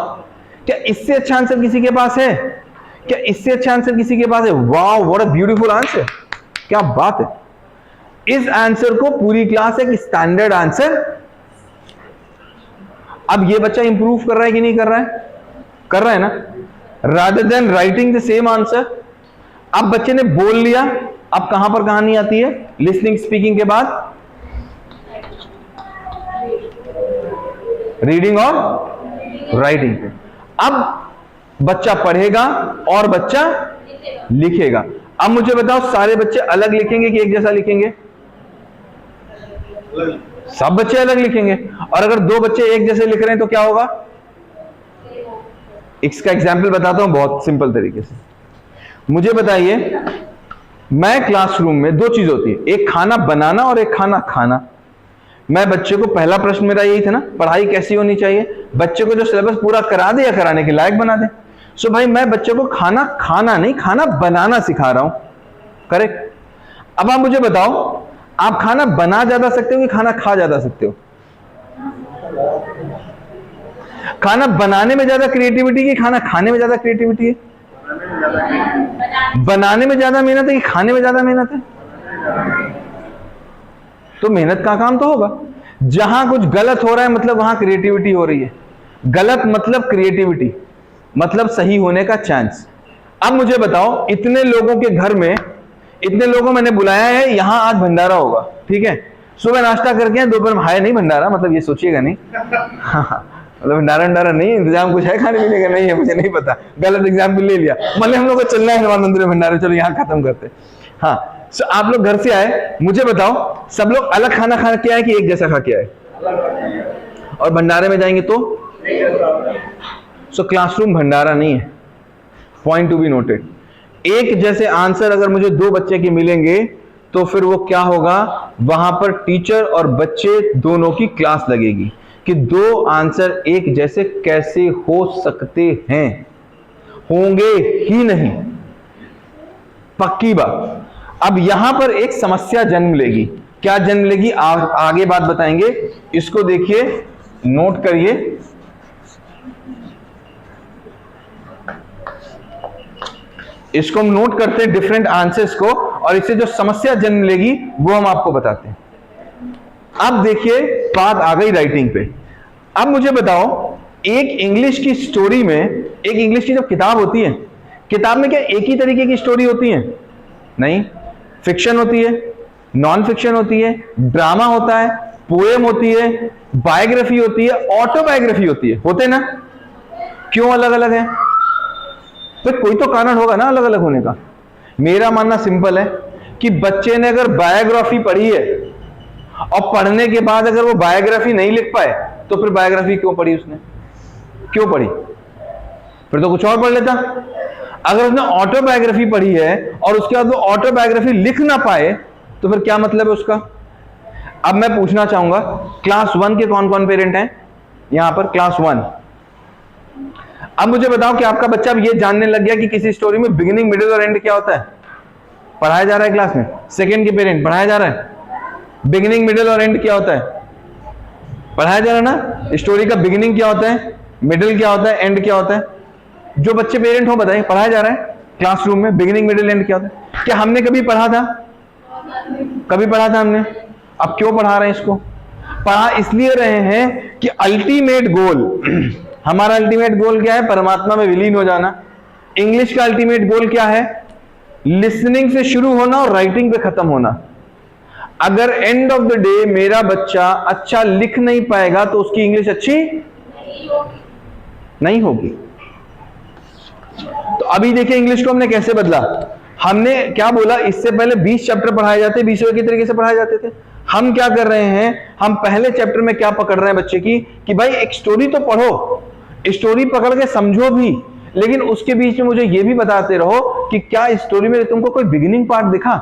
S1: क्या इससे अच्छा आंसर किसी के पास है? क्या इससे अच्छा आंसर किसी के पास है? Wow, what a beautiful answer, क्या बात है। इस आंसर को पूरी क्लास एक स्टैंडर्ड आंसर। अब ये बच्चा इंप्रूव कर रहा है कि नहीं कर रहा है? कर रहा है ना। Rather than writing the same answer, अब बच्चे ने बोल लिया, अब कहां पर कहानी आती है? लिसनिंग स्पीकिंग के बाद रीडिंग और राइटिंग पे। अब बच्चा पढ़ेगा और बच्चा लिखेगा। अब मुझे बताओ, सारे बच्चे अलग लिखेंगे कि एक जैसा लिखेंगे? सब बच्चे अलग लिखेंगे। और अगर दो बच्चे एक जैसे लिख रहे हैं तो क्या होगा? इसका एग्जाम्पल बताता हूं बहुत सिंपल तरीके से। मुझे बताइए, मैं क्लासरूम में दो चीज होती है, एक खाना बनाना और एक खाना खाना। मैं बच्चे को, पहला प्रश्न मेरा यही था ना, पढ़ाई कैसी होनी चाहिए, बच्चे को जो सिलेबस पूरा करा दे या कराने के लायक बना दे। सो भाई मैं बच्चे को खाना खाना नहीं, खाना बनाना सिखा रहा हूं, करेक्ट। अब आप मुझे बताओ, आप खाना बना ज्यादा सकते हो कि खाना खा ज्यादा सकते हो? खाना बनाने में ज्यादा क्रिएटिविटी कि खाना खाने में ज्यादा क्रिएटिविटी है? बनाने में ज्यादा मेहनत है कि खाने में ज्यादा मेहनत है? तो मेहनत का काम तो होगा। जहां कुछ गलत हो रहा है मतलब वहां क्रिएटिविटी हो रही है। गलत मतलब क्रिएटिविटी, मतलब सही होने का चांस। अब मुझे बताओ, इतने लोगों के घर में, इतने लोगों मैंने बुलाया है, यहां आज भंडारा होगा, ठीक है। सुबह नाश्ता करके दोपहर में, हाय नहीं भंडारा, मतलब ये सोचिएगा नहीं मतलब भंडारा नहीं, इंतजाम कुछ है खाने पीने का? नहीं है, मुझे नहीं पता, गलत एग्जाम्पल ले लिया। मतलब हम लोग को चलना है हनुमान मंदिर में भंडारा, चलो यहाँ खत्म करते। हाँ, सो आप लोग घर से आए, मुझे बताओ सब लोग अलग खाना खा के आए कि एक जैसा खा के आए? और भंडारे में जाएंगे तो सो क्लासरूम भंडारा नहीं है, पॉइंट टू बी नोटेड। एक जैसे आंसर अगर मुझे दो बच्चे के मिलेंगे तो फिर वो क्या होगा, वहां पर टीचर और बच्चे दोनों की क्लास लगेगी कि दो आंसर एक जैसे कैसे हो सकते हैं। होंगे ही नहीं, पक्की बात। अब यहां पर एक समस्या जन्म लेगी। क्या जन्म लेगी आगे बात बताएंगे। इसको देखिए, नोट करिए। इसको हम नोट करते हैं, डिफरेंट आंसर्स को, और इससे जो समस्या जन्म लेगी वो हम आपको बताते हैं। अब देखिए, बात आ गई राइटिंग पे। अब मुझे बताओ, एक इंग्लिश की स्टोरी में, एक इंग्लिश की जब किताब होती है, किताब में क्या एक ही तरीके की स्टोरी होती है? नहीं, फिक्शन होती है, नॉन फिक्शन होती है, ड्रामा होता है, पोएम होती है, बायोग्राफी होती है, ऑटोबायोग्राफी होती है, होते ना? क्यों अलग अलग है? तो कोई तो कारण होगा ना अलग अलग होने का। मेरा मानना सिंपल है कि बच्चे ने अगर बायोग्राफी पढ़ी है और पढ़ने के बाद अगर वो बायोग्राफी नहीं लिख पाए तो फिर बायोग्राफी क्यों पढ़ी उसने? क्यों पढ़ी? फिर तो कुछ और पढ़ लेता। अगर उसने ऑटोबायोग्राफी पढ़ी है और उसके बाद वो ऑटोबायोग्राफी लिख ना पाए तो फिर क्या मतलब है उसका? अब मैं पूछना चाहूंगा, क्लास 1 के कौन कौन पेरेंट हैं यहां पर? क्लास 1। अब मुझे बताओ कि आपका बच्चा अब ये जानने लग गया कि किसी स्टोरी में बिगिनिंग, मिडिल और एंड क्या होता है? पढ़ाया जा रहा है क्लास में। सेकंड के पेरेंट, पढ़ाया जा रहा है बिगिनिंग, मिडिल और एंड क्या होता है? पढ़ाया जा रहा है ना। स्टोरी का बिगिनिंग क्या होता है, मिडिल क्या होता है, एंड क्या होता है? जो बच्चे पेरेंट हो बताइए, पढ़ाया जा रहा है क्लासरूम में बिगिनिंग, मिडिल, एंड क्या होता है? क्या हमने कभी पढ़ा था? कभी पढ़ा था हमने? अब क्यों पढ़ा रहे हैं इसको? पढ़ा इसलिए रहे हैं कि अल्टीमेट गोल हमारा अल्टीमेट गोल क्या है? परमात्मा में विलीन हो जाना। इंग्लिश का अल्टीमेट गोल क्या है? लिसनिंग से शुरू होना और राइटिंग पे खत्म होना। अगर एंड ऑफ द डे मेरा बच्चा अच्छा लिख नहीं पाएगा तो उसकी इंग्लिश अच्छी नहीं होगी। तो अभी देखिए इंग्लिश को हमने कैसे बदला। हमने क्या बोला, इससे पहले 20 चैप्टर पढ़ाए जाते, 20 की तरीके से पढ़ाए जाते थे। हम क्या कर रहे हैं, हम पहले चैप्टर में क्या पकड़ रहे हैं बच्चे की कि भाई एक स्टोरी तो पढ़ो, स्टोरी पकड़ के समझो भी, लेकिन उसके बीच में मुझे ये भी बताते रहो कि क्या स्टोरी में तुमको कोई बिगिनिंग पार्ट दिखा,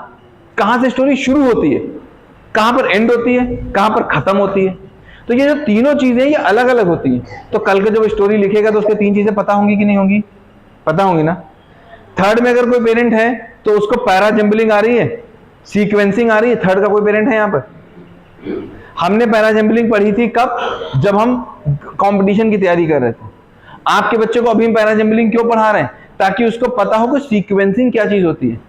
S1: कहां से स्टोरी शुरू होती है, कहां पर एंड होती है, कहां पर खत्म होती है। तो ये जो तीनों चीजें ये अलग अलग होती हैं। तो कल के जब स्टोरी लिखेगा तो उसके तीन चीजें पता होंगी कि नहीं होंगी? पता होंगी ना। थर्ड में अगर कोई पेरेंट है तो उसको पैरा जंबलिंग आ रही है, सीक्वेंसिंग आ रही है। थर्ड का कोई पेरेंट है यहाँ पर? हमने पैरा जंबलिंग पढ़ी थी कब? जब हम कंपटीशन की तैयारी कर रहे थे। आपके बच्चे को अभी हम पैरा जंबलिंग क्यों पढ़ा रहे हैं? ताकि उसको पता हो कि सीक्वेंसिंग क्या चीज होती है।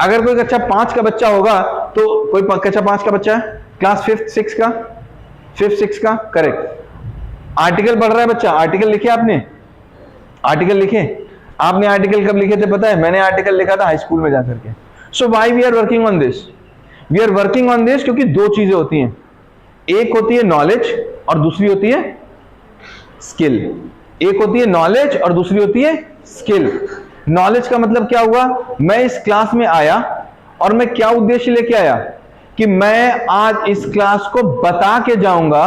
S1: अगर कोई कक्षा 5 का बच्चा होगा तो कोई कक्षा 5 का बच्चा है, क्लास 5th 6 का करेक्ट। आर्टिकल पढ़ रहा है बच्चा, आर्टिकल लिखे आपने? आर्टिकल लिखे? आपने आर्टिकल कब लिखे थे पता है? मैंने आर्टिकल लिखा था हाई स्कूल में जाकर के। So why we are working on this? We are working on this क्योंकि दो चीजें होती हैं, एक होती है नॉलेज और दूसरी होती है स्किल। एक होती है नॉलेज और दूसरी होती है स्किल। नॉलेज का मतलब क्या हुआ? मैं इस क्लास में आया और मैं क्या उद्देश्य लेके आया? कि मैं आज इस क्लास को बता के जाऊंगा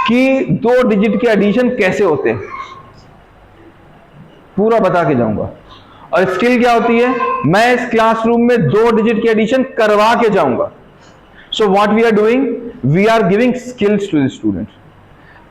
S1: कि 2 डिजिट के एडिशन कैसे होते हैं, पूरा बता के जाऊंगा। और स्किल क्या होती है, मैं इस क्लासरूम में 2 डिजिट की एडिशन करवा के जाऊंगा। So what we are doing, we are giving skills to the students.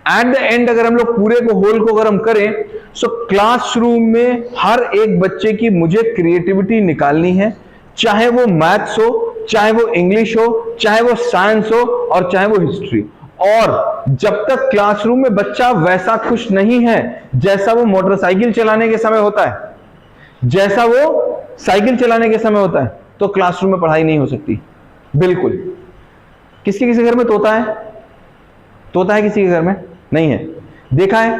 S1: At the end अगर हम लोग पूरे को होल को अगर हम करें, सो क्लासरूम में हर एक बच्चे की मुझे क्रिएटिविटी निकालनी है, चाहे वो मैथ्स हो, चाहे वो इंग्लिश हो, चाहे वो साइंस हो, और चाहे वो हिस्ट्री। और जब तक क्लासरूम में बच्चा वैसा खुश नहीं है जैसा वो मोटरसाइकिल चलाने के समय होता है, जैसा वो साइकिल चलाने के समय होता है, तो क्लासरूम में पढ़ाई नहीं हो सकती। बिल्कुल। किसी किसी घर में तोता है? तोता है किसी के घर में? नहीं है। देखा है?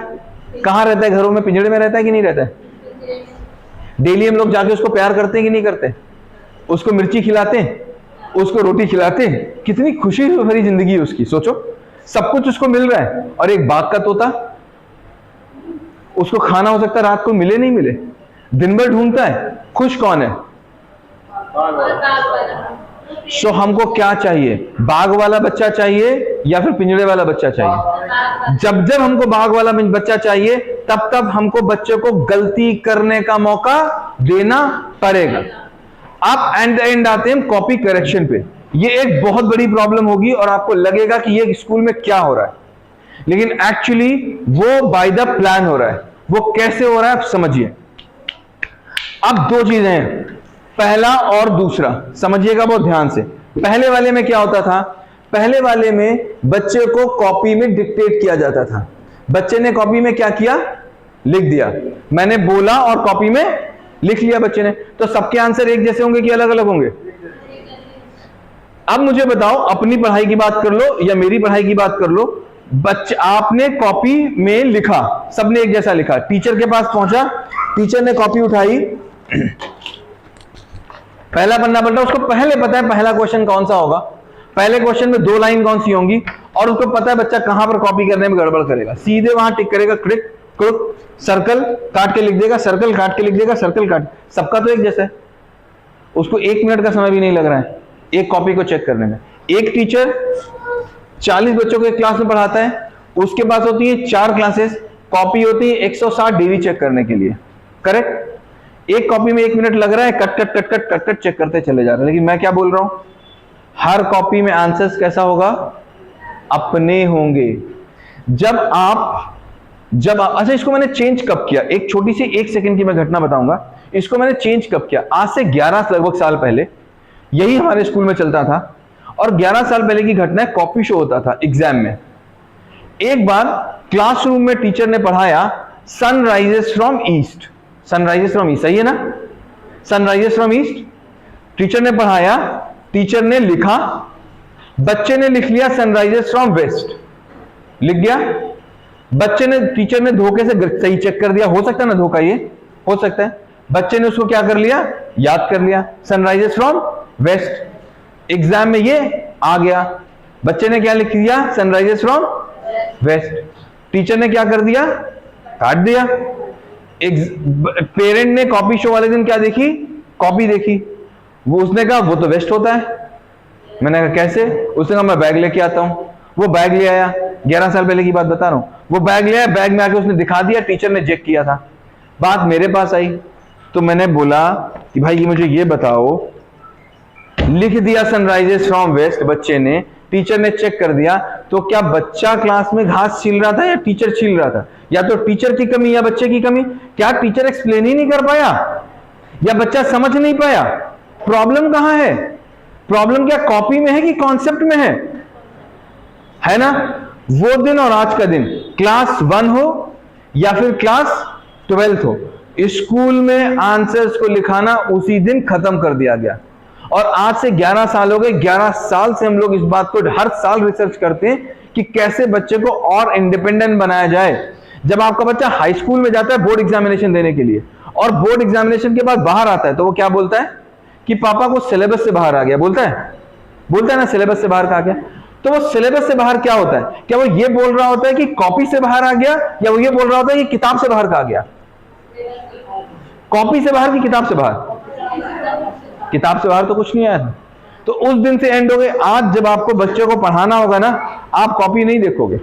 S1: कहां रहता है? घरों में पिंजड़े में रहता है कि नहीं रहता है? डेली हम लोग जाके उसको प्यार करते हैं कि नहीं करते? उसको मिर्ची खिलाते हैं, उसको रोटी खिलाते हैं, कितनी खुशी भरी जिंदगी है उसकी। सोचो, सब कुछ उसको मिल रहा है। और एक बाग का तोता, उसको खाना हो सकता है रात को मिले नहीं मिले, दिन भर ढूंढता है, खुश कौन है? सो हमको क्या चाहिए, बाग वाला बच्चा चाहिए या फिर पिंजड़े वाला बच्चा चाहिए? जब जब हमको बाग वाला बच्चा चाहिए, तब तब हमको बच्चे को गलती करने का मौका देना पड़ेगा। अब एंड आते हैं कॉपी करेक्शन पे। ये एक बहुत बड़ी प्रॉब्लम होगी और आपको लगेगा कि ये स्कूल में क्या हो रहा है, लेकिन एक्चुअली वो बाय द प्लान हो रहा है। वो कैसे हो रहा है आप समझिए। अब 2 चीजें हैं, पहला और दूसरा, समझिएगा बहुत ध्यान से। पहले वाले में क्या होता था? पहले वाले में बच्चे को कॉपी में डिक्टेट किया जाता था। बच्चे ने कॉपी में क्या किया? लिख दिया। मैंने बोला और कॉपी में लिख लिया बच्चे ने। तो सबके आंसर एक जैसे होंगे कि अलग अलग होंगे? अब मुझे बताओ, अपनी पढ़ाई की बात कर लो या मेरी पढ़ाई की बात कर लो, बच्चे आपने कॉपी में लिखा, सबने एक जैसा लिखा, टीचर के पास पहुंचा, टीचर ने कॉपी उठाई, पहला पन्ना पलटा, उसको पहले पता है पहला क्वेश्चन कौन सा होगा, पहले क्वेश्चन में 2 लाइन कौन सी होंगी, और उसको पता है बच्चा कहां पर कॉपी करने में गड़बड़ करेगा। सीधे वहां टिक करेगा, क्लिक क्लिक, सर्कल काट के लिख देगा, सर्कल काट के लिख देगा, सर्कल काट। सबका तो एक जैसा है, उसको 1 मिनट का समय भी नहीं लग रहा है एक कॉपी को चेक करने में। एक टीचर 40 बच्चों को एक क्लास में पढ़ाता है, उसके पास होती है 4 क्लासेस, कॉपी होती है 160 डेली चेक करने के लिए। करेक्ट? एक कॉपी में 1 मिनट लग रहा है, cut cut cut cut cut cut check करते चले जा रहे हैं। लेकिन मैं क्या बोल रहा हूं, हर कॉपी में आंसर्स कैसा होगा? अपने होंगे। अच्छा, इसको मैंने चेंज कब किया? एक छोटी सी 1 सेकंड की मैं घटना बताऊंगा। इसको मैंने चेंज कब किया? आज से 11 लगभग साल पहले यही हमारे स्कूल में चलता था। और 11 साल पहले की घटना है, कॉपी शो होता था एग्जाम में। एक बार क्लासरूम में टीचर ने पढ़ाया sunrises from east. Sunrises from east, सही है ना? सनराइजेस फ्रॉम ईस्ट टीचर ने पढ़ाया, टीचर ने लिखा, बच्चे ने लिख लिया सनराइजेस फ्रॉम वेस्ट, लिख दिया। बच्चे ने, टीचर ने धोखे से सही चेक कर दिया, हो सकता है ना धोखा, ये हो सकता है। बच्चे ने उसको क्या कर लिया? याद कर लिया, सनराइजेस फ्रॉम वेस्ट। एग्जाम में ये आ गया, बच्चे ने क्या लिख दिया? Sunrises from waste. टीचर ने क्या कर दिया? काट दिया। पेरेंट ने कॉपी शो वाले दिन क्या देखी? कॉपी देखी। वो उसने कहा वो तो वेस्ट होता है। मैंने कहा कैसे? उसने कहा मैं बैग लेके आता हूं। वो बैग ले आया, 11 साल पहले की बात बता रहा हूं। वो बैग ले आया, बैग में आके उसने दिखा दिया, टीचर ने चेक किया था। बात मेरे पास आई तो मैंने बोला कि भाई ये मुझे ये बताओ, लिख दिया सनराइजेस फ्रॉम वेस्ट बच्चे ने, टीचर ने चेक कर दिया, तो क्या बच्चा क्लास में घास छील रहा था या टीचर छील रहा था? या तो टीचर की कमी या बच्चे की कमी? क्या टीचर एक्सप्लेन ही नहीं कर पाया या बच्चा समझ नहीं पाया? प्रॉब्लम कहां है? प्रॉब्लम क्या कॉपी में है कि कॉन्सेप्ट में है ना? वो दिन और आज का दिन, क्लास 1 हो या फिर क्लास 12th हो, स्कूल में आंसर्स को लिखाना उसी दिन खत्म कर दिया गया। और आज से 11 साल हो गए। 11 साल से हम लोग इस बात को हर साल रिसर्च करते हैं कि कैसे बच्चे को और इंडिपेंडेंट बनाया जाए। जब आपका बच्चा हाई स्कूल में जाता है बोर्ड एग्जामिनेशन देने के लिए, और बोर्ड एग्जामिनेशन के बाद बाहर आता है, तो वो क्या बोलता है कि पापा को सिलेबस से बाहर आ गया, बोलता है ना, सिलेबस से बाहर आ गया। तो वो सिलेबस से बाहर क्या होता है? क्या वो ये बोल रहा होता है कि कॉपी से बाहर आ गया, या वो ये बोल रहा होता है कि किताब से बाहर आ गया? कॉपी से बाहर की किताब से बाहर? किताब से बाहर तो कुछ नहीं आया था। तो उस दिन से एंड हो गए। आज जब आपको बच्चे को पढ़ाना होगा ना, आप कॉपी नहीं देखोगे।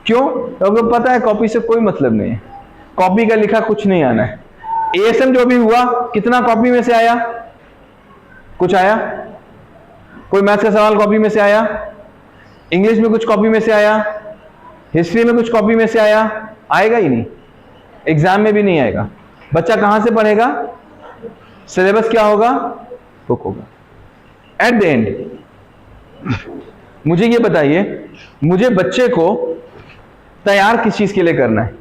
S1: क्यों? क्योंकि पता है कॉपी से कोई मतलब नहीं है, कॉपी का लिखा कुछ नहीं आना है। एएसएम जो भी हुआ, कितना कॉपी में से आया? कुछ आया? कोई मैथ्स का सवाल कॉपी में से आया? इंग्लिश में कुछ कॉपी में से आया? हिस्ट्री में कुछ कॉपी में से आया? आएगा ही नहीं, एग्जाम में भी नहीं आएगा। बच्चा कहां से पढ़ेगा? सिलेबस क्या होगा? बुक होगा। एट द एंड मुझे ये बताइए, मुझे बच्चे को तैयार किस चीज के लिए करना है?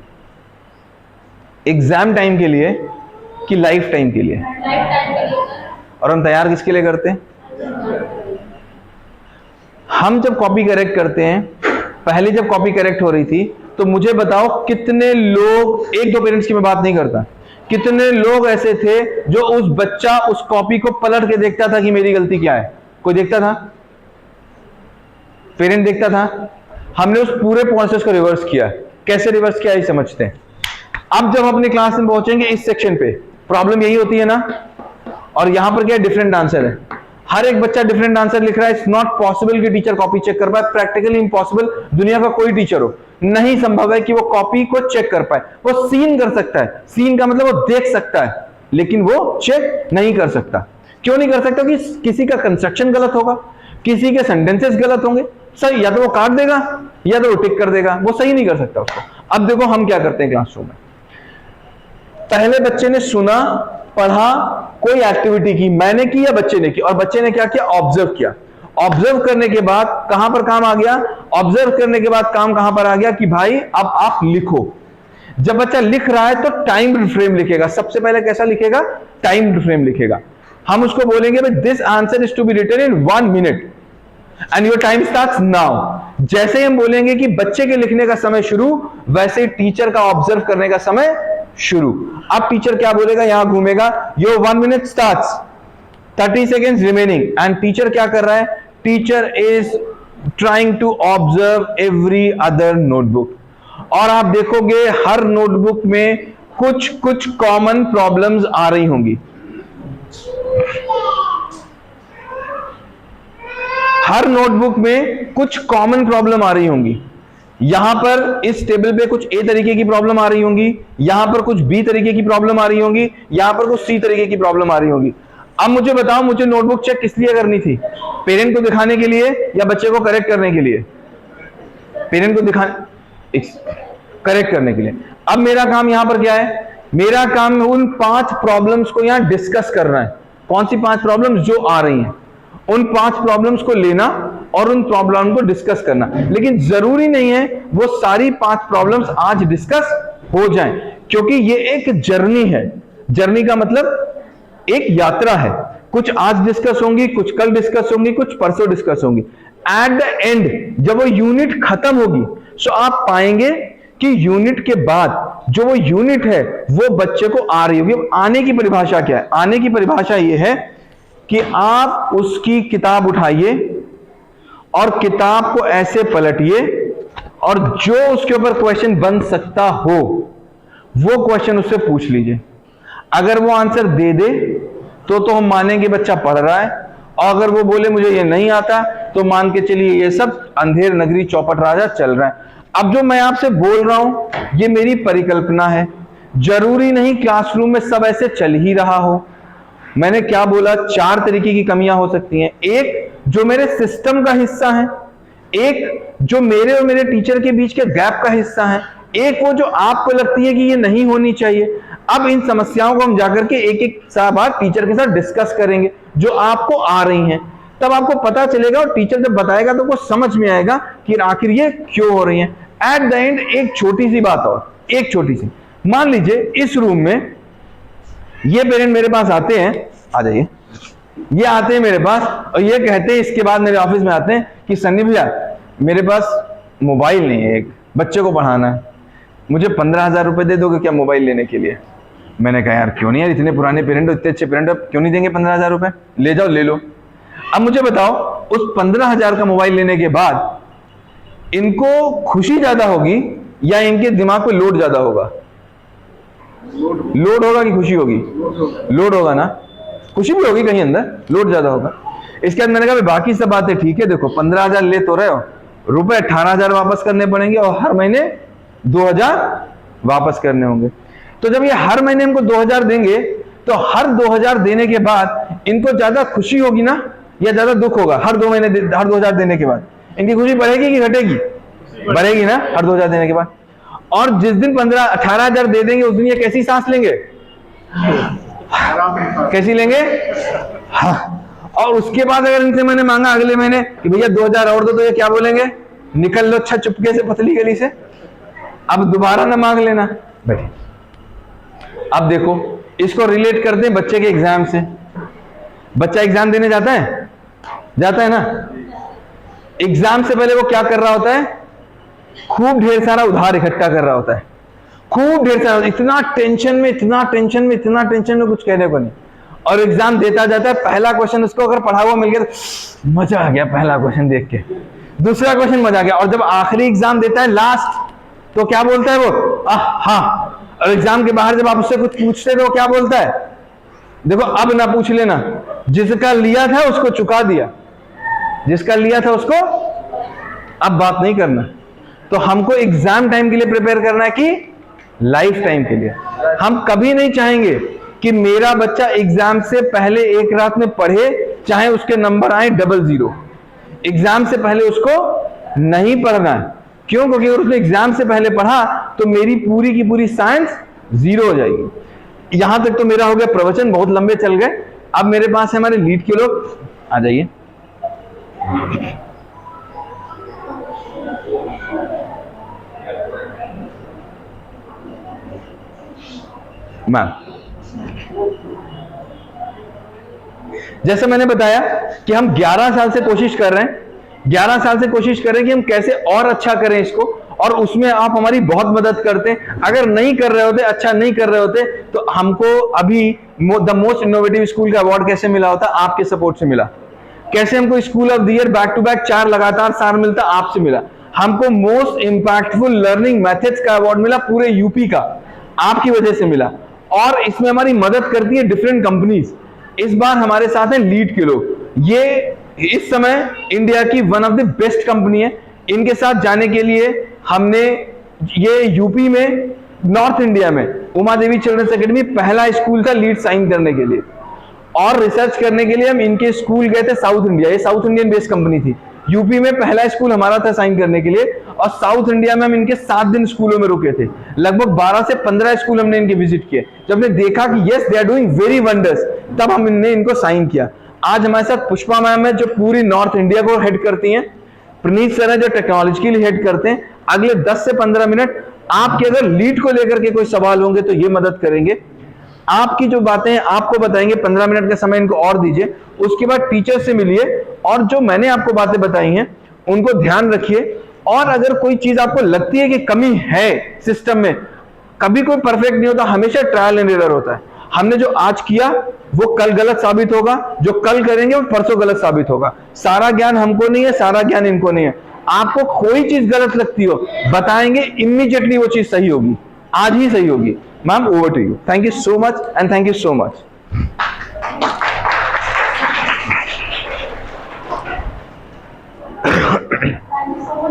S1: एग्जाम टाइम के लिए कि लाइफ टाइम के लिए?
S2: लाइफ टाइम के लिए।
S1: और हम तैयार किसके लिए करते हैं? हम जब कॉपी करेक्ट करते हैं, पहले जब कॉपी करेक्ट हो रही थी, तो मुझे बताओ कितने लोग, एक दो पेरेंट्स की मैं बात नहीं करता, कितने लोग ऐसे थे जो उस बच्चा उस कॉपी को पलट के देखता था कि मेरी गलती क्या है? कोई देखता था? पेरेंट देखता था? हमने उस पूरे प्रोसेस को रिवर्स किया। कैसे रिवर्स किया ये समझते हैं। अब जब अपने क्लास में पहुंचेंगे इस सेक्शन पे, प्रॉब्लम यही होती है ना, और यहां पर क्या डिफरेंट आंसर है। हर एक बच्चा डिफरेंट आंसर लिख रहा है। इट्स नॉट पॉसिबल कि टीचर कॉपी चेक कर पाए, प्रैक्टिकली इंपॉसिबल। दुनिया का कोई टीचर हो, नहीं संभव है कि वो कॉपी को चेक कर पाए। वो सीन कर सकता है, सीन का मतलब वो देख सकता है, लेकिन वो चेक नहीं कर सकता। क्यों नहीं कर सकता? कि किसी का कंस्ट्रक्शन गलत होगा, किसी के सेंटेंसेस गलत होंगे। सही, या तो वो काट देगा या तो वो टिक कर देगा, वो सही नहीं कर सकता उसको। अब देखो हम क्या करते हैं क्लासरूम में। पहले बच्चे ने सुना, पढ़ा, कोई एक्टिविटी की, मैंने की या बच्चे ने की, और बच्चे ने क्या किया? ऑब्जर्व किया। ऑब्जर्व करने के बाद कहां पर काम आ गया? ऑब्जर्व करने के बाद काम कहां पर आ गया कि भाई अब आप लिखो। जब बच्चा लिख रहा है तो टाइम्ड फ्रेम लिखेगा। सबसे पहले कैसा लिखेगा? टाइम्ड फ्रेम लिखेगा। हम उसको बोलेंगे भाई this answer is to be written in 1 minute and your time starts now. जैसे ही हम बोलेंगे कि बच्चे के लिखने का समय शुरू, वैसे ही टीचर का ऑब्जर्व करने का समय शुरू। अब टीचर क्या बोलेगा? यहां घूमेगा, your 1 minute starts, 30 seconds remaining. And teacher क्या कर रहा है? Teacher is trying to observe every other notebook. और आप देखोगे हर नोटबुक में कुछ कुछ कॉमन प्रॉब्लम्स आ रही होंगी। हर नोटबुक में कुछ कॉमन प्रॉब्लम आ रही होंगी। यहां पर इस टेबल पे कुछ ए तरीके की प्रॉब्लम आ रही होंगी, यहां पर कुछ बी तरीके की प्रॉब्लम आ रही होंगी, यहां पर कुछ सी तरीके की प्रॉब्लम आ रही होंगी। अब मुझे बताओ, मुझे नोटबुक चेक किस लिए करनी थी? पेरेंट को दिखाने के लिए या बच्चे को करेक्ट करने के लिए? पेरेंट को दिखाने, करेक्ट करने के लिए। अब मेरा काम यहां पर क्या है? मेरा काम उन 5 प्रॉब्लम्स को यहां डिस्कस करना है। कौन सी 5 प्रॉब्लम्स जो आ रही हैं, उन 5 प्रॉब्लम्स को लेना और उन प्रॉब्लम को डिस्कस करना। लेकिन जरूरी नहीं है वो सारी 5 प्रॉब्लम्स आज डिस्कस हो जाएं, क्योंकि ये एक जर्नी है। जर्नी का मतलब एक यात्रा है। कुछ आज डिस्कस होंगी, कुछ कल डिस्कस होंगी, कुछ परसों डिस्कस होंगी। एट द एंड जब वो यूनिट खत्म होगी, सो आप पाएंगे कि यूनिट के बाद जो वो यूनिट है वो बच्चे को आ रही होगी। आने की परिभाषा क्या है? आने की परिभाषा ये है कि आप उसकी किताब उठाइए और किताब को ऐसे पलटिए और जो उसके ऊपर क्वेश्चन बन सकता हो वो क्वेश्चन उससे पूछ लीजिए। अगर वो आंसर दे दे तो हम मानेंगे बच्चा पढ़ रहा है, और अगर वो बोले मुझे ये नहीं आता तो मान के चलिए ये सब अंधेर नगरी चौपट राजा चल रहा है। अब जो मैं आपसे बोल रहा हूं ये मेरी परिकल्पना है, जरूरी नहीं क्लासरूम में सब ऐसे चल ही रहा हो। मैंने क्या बोला? 4 तरीके की कमियां हो सकती हैं। एक जो मेरे सिस्टम का हिस्सा है, एक जो मेरे और मेरे टीचर के बीच के गैप का हिस्सा है, एक वो जो आपको लगती है कि ये नहीं होनी चाहिए। अब इन समस्याओं को हम जाकर के एक एक बार टीचर के साथ डिस्कस करेंगे जो आपको आ रही हैं। तब आपको पता चलेगा और टीचर जब बताएगा तो आपको समझ में आएगा कि आखिर ये क्यों हो रही हैं। एट द एंड एक छोटी सी बात और, एक छोटी सी, मान लीजिए इस रूम में ये पेरेंट मेरे पास आते हैं, आ जाइए, ये आते हैं मेरे पास और ये कहते हैं, इसके बाद मेरे ऑफिस में आते हैं कि सन्नी भैया मेरे पास मोबाइल नहीं है, एक बच्चे को पढ़ाना है, मुझे 15,000 रुपए दे दोगे क्या मोबाइल लेने के लिए? मैंने कहा यार क्यों नहीं यार, इतने पुराने पेरेंट हो, इतने अच्छे पेरेंट हो, क्यों नहीं देंगे 15,000 रुपए? ले जाओ, ले लो। अब मुझे बताओ उस 15,000 का मोबाइल लेने के बाद इनको खुशी ज्यादा होगी या इनके दिमाग पे लोड ज्यादा होगा? लोड होगा कि खुशी होगी? लोड होगा ना, खुशी भी होगी कहीं अंदर, लोड ज्यादा होगा। इसके बाद मैंने कहा बाकी सब बातें ठीक है, देखो 15,000 ले तो रहे हो, रुपए 18,000 वापस करने पड़ेंगे और हर महीने 2,000 वापस करने होंगे। तो जब ये हर महीने हमको 2,000 देंगे तो हर 2,000 देने के बाद इनको ज्यादा खुशी होगी ना या ज्यादा दुख होगा? हर 2,000 देने के बाद इनकी खुशी बढ़ेगी कि घटेगी? बढ़ेगी ना, हर 2,000 देने के बाद। और जिस दिन 18,000 दे देंगे उस दिन ये कैसी सांस लेंगे? कैसी लेंगे? हाँ। और उसके बाद अगर इनसे मैंने मांगा अगले महीने कि भैया 2,000 और दो, तो ये क्या बोलेंगे? निकल लो अच्छा चुपके से पतली गली से, अब दोबारा ना मांग लेना। बैठे। अब देखो इसको रिलेट करते हैं बच्चे के एग्जाम से। बच्चा एग्जाम देने जाता है, जाता है ना? एग्जाम से पहले वो क्या कर रहा होता है? खूब ढेर सारा उधार इकट्ठा कर रहा होता है, खूब ढेर सारा, इतना टेंशन में कुछ कहने को नहीं। और एग्जाम देता जाता है, पहला क्वेश्चन उसको अगर पढ़ा हुआ मिल गया तो मजा आ गया पहला क्वेश्चन देख के, दूसरा क्वेश्चन मजा आ गया। और जब आखिरी एग्जाम देता है लास्ट, तो क्या बोलता है वो? हाँ। और एग्जाम के बाहर जब आप उससे कुछ पूछते तो क्या बोलता है? देखो अब ना पूछ लेना, जिसका लिया था उसको चुका दिया, जिसका लिया था उसको अब बात नहीं करना। तो हमको एग्जाम टाइम के लिए प्रिपेयर करना है कि लाइफ टाइम के लिए? हम कभी नहीं चाहेंगे कि मेरा बच्चा एग्जाम से पहले एक रात में पढ़े, चाहे उसके नंबर आए 00। एग्जाम से पहले उसको नहीं पढ़ना है। क्यों? क्योंकि अगर उसने एग्जाम से पहले पढ़ा तो मेरी पूरी की पूरी साइंस 0 हो जाएगी। यहां तक तो मेरा हो गया प्रवचन, बहुत लंबे चल गए। अब मेरे पास है हमारे लीड के लोग, आ जाइए। मैम, जैसे मैंने बताया कि हम 11 साल से कोशिश कर रहे हैं, 11 साल से कोशिश कर रहे हैं कि हम कैसे और अच्छा करें इसको, और उसमें आप हमारी बहुत मदद करते हैं। अगर नहीं कर रहे होते, अच्छा नहीं कर रहे होते, तो हमको अभी द मोस्ट इनोवेटिव स्कूल का अवार्ड कैसे मिला होता? आपके सपोर्ट से मिला। कैसे हमको school of the year back to back 4 लगातार साल मिलता? आपसे मिला। हमको मोस्ट इंपैक्टफुल लर्निंग मेथड्स का अवार्ड मिला पूरे यूपी का, आपकी वजह से मिला। और इसमें हमारी मदद करती है डिफरेंट कंपनीज। इस बार हमारे साथ हैं लीड के लोग। ये इस समय इंडिया की one of the best company है। इनके साथ जाने के लिए हमने ये यूपी में, नॉर्थ इंडिया में उमा देवी चिल्ड्रंस एकेडमी पहला स्कूल था लीड साइन करने के लिए। और रिसर्च करने के लिए हम इनके स्कूल गए थे साउथ इंडिया। ये साउथ इंडियन बेस्ड कंपनी थी। यूपी में पहला स्कूल हमारा था साइन करने के लिए, और साउथ इंडिया में हम इनके 7 दिन स्कूलों में रुके थे। लगभग 12 से 15 स्कूल हमने इनके विजिट किए। जब हमने देखा कि yes they are doing very wonders, तब हमने इनको साइन किया। आज हमारे साथ पुष्पा मैम है जो पूरी नॉर्थ इंडिया को हेड करती हैं। प्रणीत सर है जो टेक्नोलॉजी के लिए हेड करते हैं। अगले 10 से 15 मिनट आपके अगर लीड को लेकर के कोई सवाल होंगे तो ये मदद करेंगे। आपकी जो बातें हैं आपको बताएंगे। 15 मिनट का समय इनको और दीजिए। उसके बाद टीचर से मिलिए और जो मैंने आपको बातें बताई हैं उनको ध्यान रखिए। और अगर कोई चीज आपको लगती है कि कमी है सिस्टम में, कभी कोई परफेक्ट नहीं होता, हमेशा ट्रायल एंड एरर होता है। हमने जो आज किया वो कल गलत साबित होगा, जो कल करेंगे वो परसों गलत साबित होगा। सारा ज्ञान हमको नहीं है, सारा ज्ञान इनको नहीं है। आपको कोई चीज गलत लगती हो बताएंगे, इमीडिएटली वो चीज सही होगी, आज ही सही होगी। Ma'am over to you. Thank you so much and thank you so much.